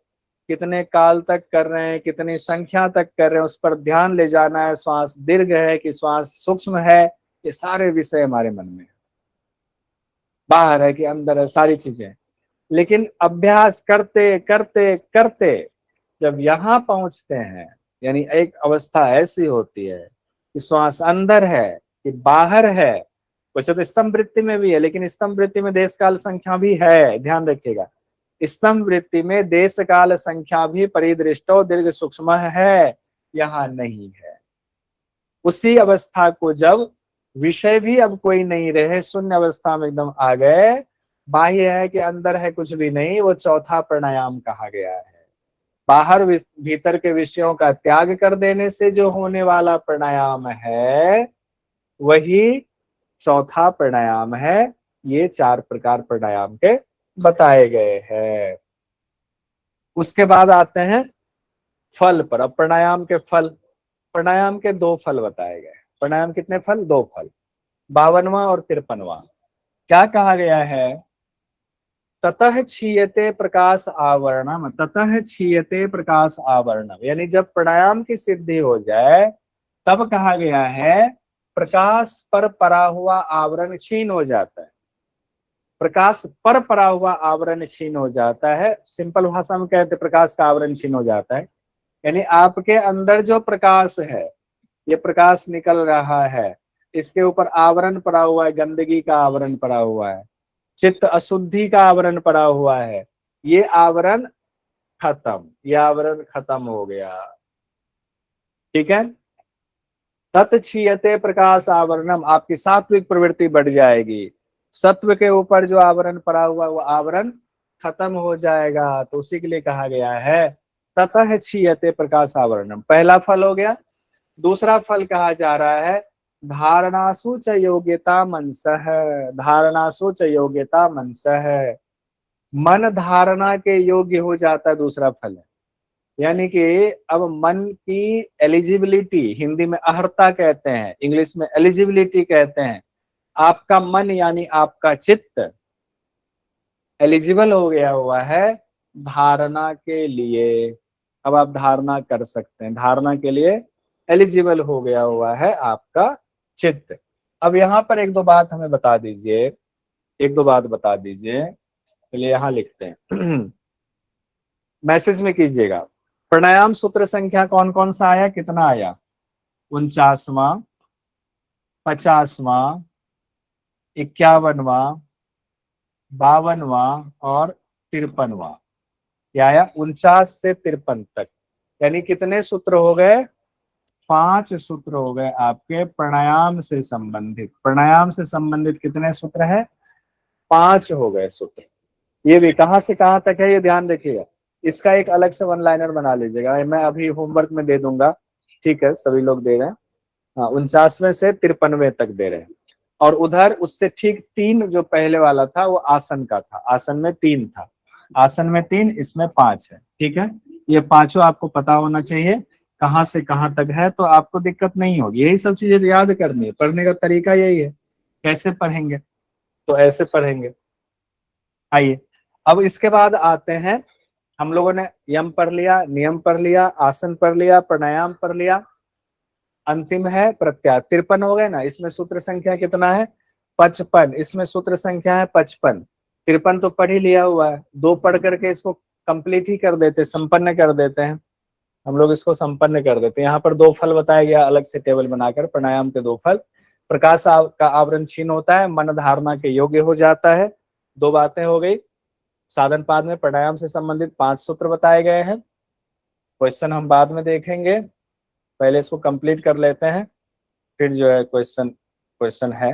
कितने काल तक कर रहे हैं, कितनी संख्या तक कर रहे हैं, उस पर ध्यान ले जाना है। श्वास दीर्घ है कि श्वास सूक्ष्म है, ये सारे विषय हमारे मन में, बाहर है कि अंदर है, सारी चीजें। लेकिन अभ्यास करते करते करते जब यहाँ पहुंचते हैं, यानी एक अवस्था ऐसी होती है कि श्वास अंदर है कि बाहर है। वैसे तो स्तंभ वृत्ति में भी है, लेकिन स्तंभ वृत्ति में देश काल संख्या भी है, ध्यान रखिएगा। स्तंभ वृत्ति में देश काल संख्या भी परिदृष्टो दीर्घ सूक्ष्म है, यहाँ नहीं है। उसी अवस्था को जब विषय भी अब कोई नहीं रहे, शून्य अवस्था में एकदम आ गए, बाह्य है कि अंदर है कुछ भी नहीं, वो चौथा प्राणायाम कहा गया है। बाहर भीतर के विषयों का त्याग कर देने से जो होने वाला प्राणायाम है, वही चौथा प्राणायाम है। ये 4 प्रकार प्राणायाम के बताए गए हैं। उसके बाद आते हैं फल पर। अब प्राणायाम के फल, प्राणायाम के 2 फल बताए गए। प्राणायाम कितने फल? 2 फल, 52वां और 53वां। क्या कहा गया है? ततः क्षीयते प्रकाश आवरणम, ततः क्षीयते प्रकाश आवरणम, यानी जब प्राणायाम की सिद्धि हो जाए तब कहा गया है प्रकाश पर परा हुआ आवरण क्षीण हो जाता है। प्रकाश पर परा हुआ आवरण क्षीण हो जाता है। सिंपल भाषा में कहते प्रकाश का आवरण क्षीण हो जाता है, यानी आपके अंदर जो प्रकाश है, ये प्रकाश निकल रहा है, इसके ऊपर आवरण पड़ा हुआ है, गंदगी का आवरण पड़ा हुआ है, चित्त अशुद्धि का आवरण पड़ा हुआ है, ये आवरण खत्म, ये आवरण खत्म हो गया। ठीक है, तत्क्षीयते प्रकाश आवरणम, आपकी सात्विक प्रवृत्ति बढ़ जाएगी। सत्व के ऊपर जो आवरण पड़ा हुआ वो आवरण खत्म हो जाएगा। तो उसी के लिए कहा गया है ततः क्षीयते प्रकाश आवरणम, पहला फल हो गया। दूसरा फल कहा जा रहा है धारणासु च योग्यता मनसः, धारणासु च योग्यता मनसः, मन धारणा के योग्य हो जाता है, दूसरा फल है। यानी कि अब मन की एलिजिबिलिटी, हिंदी में अहर्ता कहते हैं, इंग्लिश में एलिजिबिलिटी कहते हैं। आपका मन यानी आपका चित्त एलिजिबल हो गया हुआ है धारणा के लिए। अब आप धारणा कर सकते हैं, धारणा के लिए एलिजिबल हो गया हुआ है आपका चित्त। अब यहाँ पर एक दो बात हमें बता दीजिए, एक दो बात बता दीजिए। चलिए यहाँ लिखते हैं मैसेज में कीजिएगा। प्राणायाम सूत्र संख्या कौन कौन सा आया, कितना आया? 49वां, 50वां, 51वां, 52वां और 53वां। क्या आया? 49 से 53 तक। यानी कितने सूत्र हो गए? 5 सूत्र हो गए आपके प्राणायाम से संबंधित। प्राणायाम से संबंधित कितने सूत्र है? 5 हो गए सूत्र। ये भी कहां से कहां तक है ये ध्यान रखिएगा। इसका एक अलग से वन लाइनर बना लीजिएगा, मैं अभी होमवर्क में दे दूंगा। ठीक है, सभी लोग दे रहे हैं। हाँ, 49वें से 53वें तक दे रहे हैं। और उधर उससे ठीक 3 जो पहले वाला था वो आसन का था, आसन में 3 था, आसन में 3, इसमें 5 है। ठीक है, ये पांचों आपको पता होना चाहिए कहाँ से कहाँ तक है, तो आपको दिक्कत नहीं होगी। यही सब चीजें याद करनी है, पढ़ने का तरीका यही है। कैसे पढ़ेंगे? तो ऐसे पढ़ेंगे। आइए अब इसके बाद आते हैं, हम लोगों ने यम पढ़ लिया, नियम पढ़ लिया, आसन पढ़ लिया, प्राणायाम पढ़ लिया, अंतिम है प्रत्याहार। 53 हो गए ना। इसमें सूत्र संख्या कितना है? 55। इसमें सूत्र संख्या है 55। 53 तो पढ़ ही लिया हुआ है, 2 पढ़ करके इसको कंप्लीट ही कर देते, संपन्न कर देते हैं। हम लोग इसको संपन्न कर देते हैं। यहाँ पर 2 फल बताया गया अलग से टेबल बनाकर, प्राणायाम के 2 फल। प्रकाश का आवरण छीन होता है, मन धारणा के योग्य हो जाता है। 2 बातें हो गई। साधन पाद में प्राणायाम से संबंधित 5 सूत्र बताए गए हैं। क्वेश्चन हम बाद में देखेंगे, पहले इसको कंप्लीट कर लेते हैं, फिर जो है क्वेश्चन है।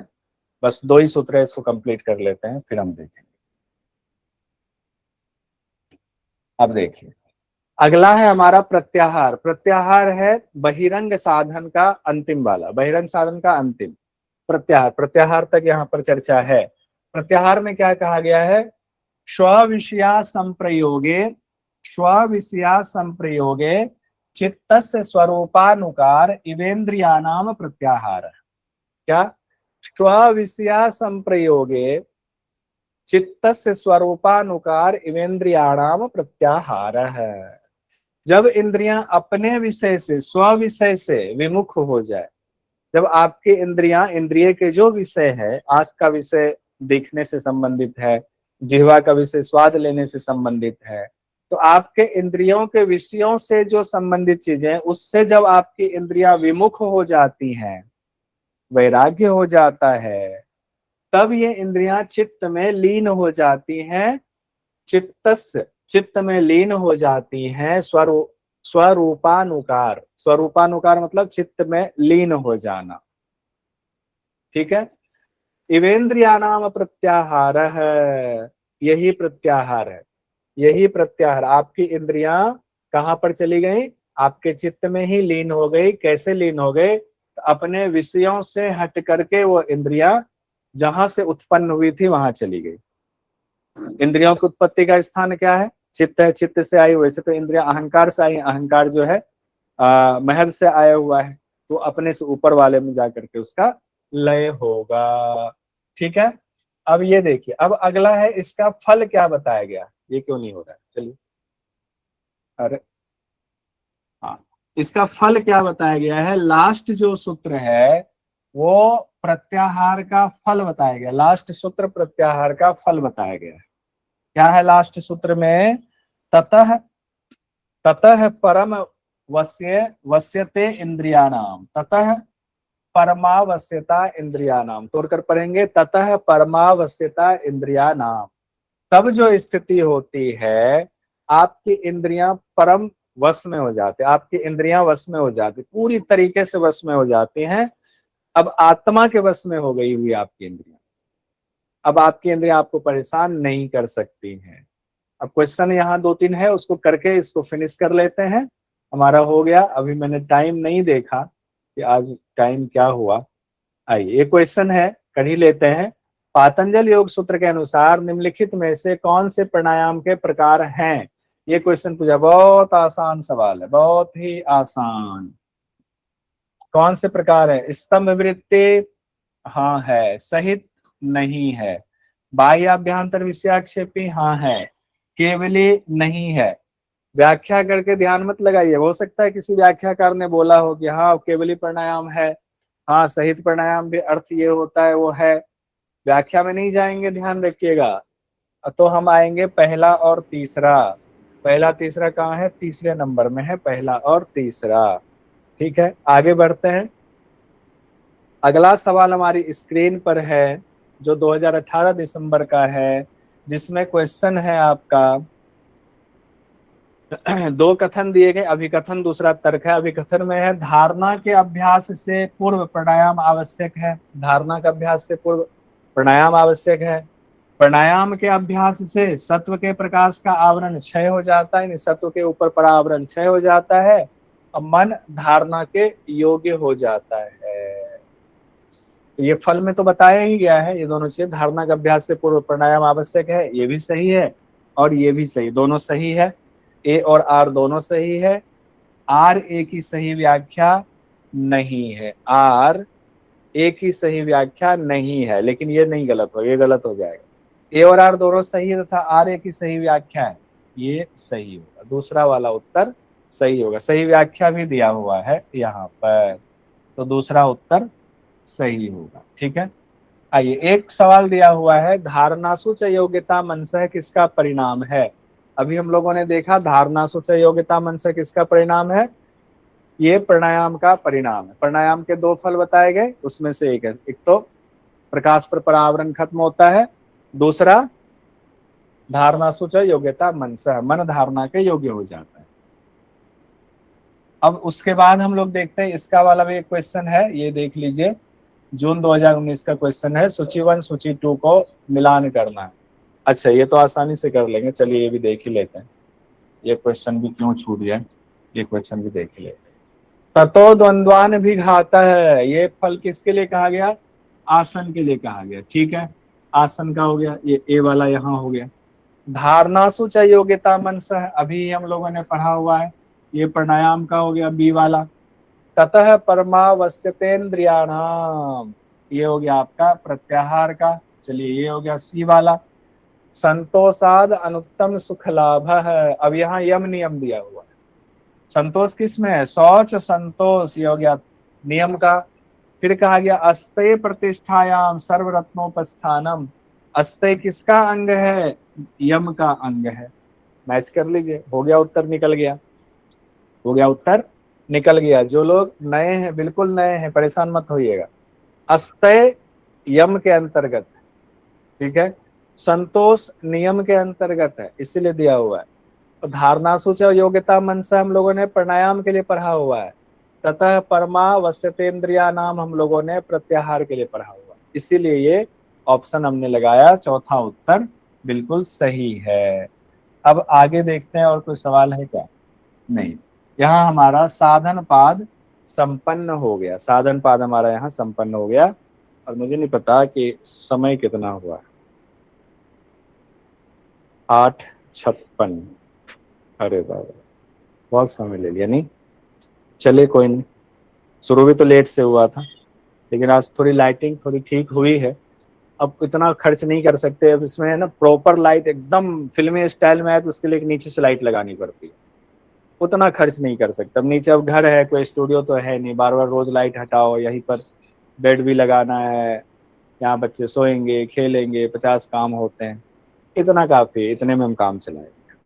बस 2 ही सूत्र है, इसको कंप्लीट कर लेते हैं, फिर हम देखेंगे। अब देखिए अगला है हमारा प्रत्याहार। प्रत्याहार है बहिरंग साधन का अंतिम वाला, बहिरंग साधन का अंतिम प्रत्याहार। प्रत्याहार तक यहाँ पर चर्चा है। प्रत्याहार में क्या कहा गया है? स्वविषया संप्रयोगे, स्वविषया संप्रयोगे चित्तस्य स्वरूपानुकार इवेन्द्रियाणाम प्रत्याहार। क्या? स्वविषया संप्रयोगे चित्तस्य स्वरूपानुकार इवेन्द्रियाणाम प्रत्याहार है। जब इंद्रियां अपने विषय से, स्व विषय से विमुख हो जाए, जब आपकी इंद्रियां, इंद्रिय के जो विषय है, आंख का विषय देखने से संबंधित है, जिह्वा का विषय स्वाद लेने से संबंधित है, तो आपके इंद्रियों के विषयों से जो संबंधित चीजें, उससे जब आपकी इंद्रियां विमुख हो जाती हैं, वैराग्य हो जाता है, तब ये इंद्रियां चित्त में लीन हो जाती हैं। चित्त में लीन हो जाती हैं स्वरूपानुकार। स्वरूपानुकार मतलब चित्त में लीन हो जाना। ठीक है, इवेन्द्रियाणाम प्रत्याहार है, यही प्रत्याहार है, यही प्रत्याहार। आपकी इंद्रियां कहां पर चली गई? आपके चित्त में ही लीन हो गई। कैसे लीन हो गई? तो अपने विषयों से हट करके वो इंद्रियां जहां से उत्पन्न हुई थी वहां चली गई। इंद्रियों की उत्पत्ति का स्थान क्या है? चित्त है, चित्त से आई। वैसे तो इंद्रियां अहंकार से आई, अहंकार जो है महल से आया हुआ है, तो अपने से ऊपर वाले में जाकर के उसका लय होगा। ठीक है, अब ये देखिए, अब अगला है इसका फल क्या बताया गया। ये क्यों नहीं हो रहा है? चलिए, अरे हाँ, इसका फल क्या बताया गया है? लास्ट जो सूत्र है वो प्रत्याहार का फल बताया गया। लास्ट सूत्र प्रत्याहार का फल बताया गया है। क्या है लास्ट सूत्र में? ततः ततः परम वश्यते इंद्रियाणाम, ततः परमावश्यता इंद्रियाणाम। तोड़कर पढ़ेंगे, ततः परमावश्यता इंद्रियाणाम। तब जो स्थिति होती है, आपकी इंद्रियां परम वश में हो जाती है, आपकी इंद्रियां वश में हो जाती, पूरी तरीके से वश में हो जाती हैं। अब आत्मा के वश में हो गई हुई आपकी इंद्रियां। अब आपकी इंद्रियां आपको परेशान नहीं कर सकती हैं। अब क्वेश्चन यहाँ 2-3 है, उसको करके इसको फिनिश कर लेते हैं। हमारा हो गया। अभी मैंने टाइम नहीं देखा कि आज टाइम क्या हुआ, आइए ये क्वेश्चन है, कर ही लेते हैं। पातंजल योग सूत्र के अनुसार निम्नलिखित में से कौन से प्राणायाम के प्रकार हैं? ये क्वेश्चन पूछा, बहुत आसान सवाल है, बहुत ही आसान। कौन से प्रकार है? स्तंभ वृत्ति हाँ है, सहित नहीं है। बाह्य अभ्यंतर विषयाक्षेपी हाँ है, केवली नहीं है। व्याख्या करके ध्यान मत लगाइए, हो सकता है किसी व्याख्याकार ने बोला हो कि हाँ केवली प्राणायाम है, हाँ सहित प्राणायाम भी अर्थ ये होता है, वो है। व्याख्या में नहीं जाएंगे, ध्यान रखिएगा। तो हम आएंगे पहला और तीसरा। पहला तीसरा कहाँ है? तीसरे नंबर में है पहला और तीसरा। ठीक है, आगे बढ़ते हैं। अगला सवाल हमारी स्क्रीन पर है, जो 2018 दिसंबर का है, जिसमें क्वेश्चन है आपका दो कथन दिए गए, अभिकथन दूसरा तर्क है। अभिकथन में है, धारणा के अभ्यास से पूर्व प्राणायाम आवश्यक है। धारणा के अभ्यास से पूर्व प्राणायाम आवश्यक है। प्राणायाम के अभ्यास से सत्व के प्रकाश का आवरण क्षय हो जाता है, सत्व के ऊपर परावरण क्षय हो जाता है और मन धारणा के योग्य हो जाता है। तो ये फल में तो बताया ही गया है, ये दोनों चीजें। धारणा का अभ्यास से पूर्व प्राणायाम आवश्यक है, ये भी सही है और ये भी सही, दोनों सही है। ए और आर दोनों सही है। आर ए की सही व्याख्या नहीं है, आर ए की सही व्याख्या नहीं है, लेकिन ये नहीं गलत हो, ये गलत हो जाएगा। ए और आर दोनों सही है तथा आर ए की सही व्याख्या है, ये सही होगा, दूसरा वाला उत्तर सही होगा। सही व्याख्या भी दिया हुआ है यहाँ पर, तो दूसरा उत्तर सही होगा। ठीक है, आइए एक सवाल दिया हुआ है, धारणासु च योग्यता मनसः किसका परिणाम है? अभी हम लोगों ने देखा धारणासु च योग्यता मनसः किसका परिणाम है? ये प्राणायाम का परिणाम है। प्राणायाम के दो फल बताए गए, उसमें से एक है, एक तो प्रकाश पर परावरण खत्म होता है, दूसरा धारणासु च योग्यता मनसः, मन धारणा के योग्य हो जाता है। अब उसके बाद हम लोग देखते हैं, इसका वाला भी एक क्वेश्चन है, ये देख लीजिए, जून 2019 का क्वेश्चन है, सूची 1 सूची 2 को मिलान करना है। अच्छा ये तो आसानी से कर लेंगे, चलिए ये भी देख ही लेते हैं, ये क्वेश्चन भी क्यों छूट गया, ये क्वेश्चन भी देख ही लेते हैं। ततो द्वंद्वान भी घाता है, ये फल किसके लिए कहा गया? आसन के लिए कहा गया। ठीक है, आसन का हो गया, ये ए वाला यहाँ हो गया। धारणासु च योग्यता मनसः, अभी हम लोगों ने पढ़ा हुआ है, ये प्राणायाम का हो गया बी वाला। ततः परमावश्यतेन्द्रियाणाम, ये हो गया आपका प्रत्याहार का। चलिए ये हो गया सी वाला। संतोषाद अनुत्तम सुख लाभ है, अब यहाँ यम नियम दिया हुआ है। संतोष किस में है? शौच संतोष, ये हो गया नियम का। फिर कहा गया अस्ते प्रतिष्ठायाम सर्वरत्नोपस्थानम, अस्ते किसका अंग है? यम का अंग है। मैच कर लीजिए, हो गया उत्तर निकल गया, हो गया उत्तर निकल गया। जो लोग नए हैं, बिल्कुल नए हैं, परेशान मत होइएगा। अस्तय यम के अंतर्गत है, ठीक है, संतोष नियम के अंतर्गत है, इसीलिए दिया हुआ है। तो धारणासु च योग्यता मनसः हम लोगों ने प्राणायाम के लिए पढ़ा हुआ है। ततः परमावश्यतेन्द्रिया नाम हम लोगों ने प्रत्याहार के लिए पढ़ा हुआ है, इसीलिए ये ऑप्शन हमने लगाया, चौथा उत्तर बिल्कुल सही है। अब आगे देखते हैं, और कोई सवाल है क्या? नहीं, यहाँ हमारा साधन पाद संपन्न हो गया, साधन पाद हमारा यहाँ संपन्न हो गया। और मुझे नहीं पता कि समय कितना हुआ, 8:56। अरे बाबा, बहुत समय ले लिया। नहीं चलिए कोई नहीं, शुरू भी तो लेट से हुआ था, लेकिन आज थोड़ी लाइटिंग थोड़ी ठीक हुई है। अब इतना खर्च नहीं कर सकते, अब इसमें है ना प्रॉपर लाइट एकदम फिल्मी स्टाइल में है, तो उसके लिए नीचे से लाइट लगानी पड़ती है, उतना खर्च नहीं कर सकते। अब नीचे अब घर है, कोई स्टूडियो तो है नहीं, बार बार रोज लाइट हटाओ, यहीं पर बेड भी लगाना है, यहाँ बच्चे सोएंगे खेलेंगे, 50 काम होते हैं, इतना काफी, इतने में हम काम चलाएंगे।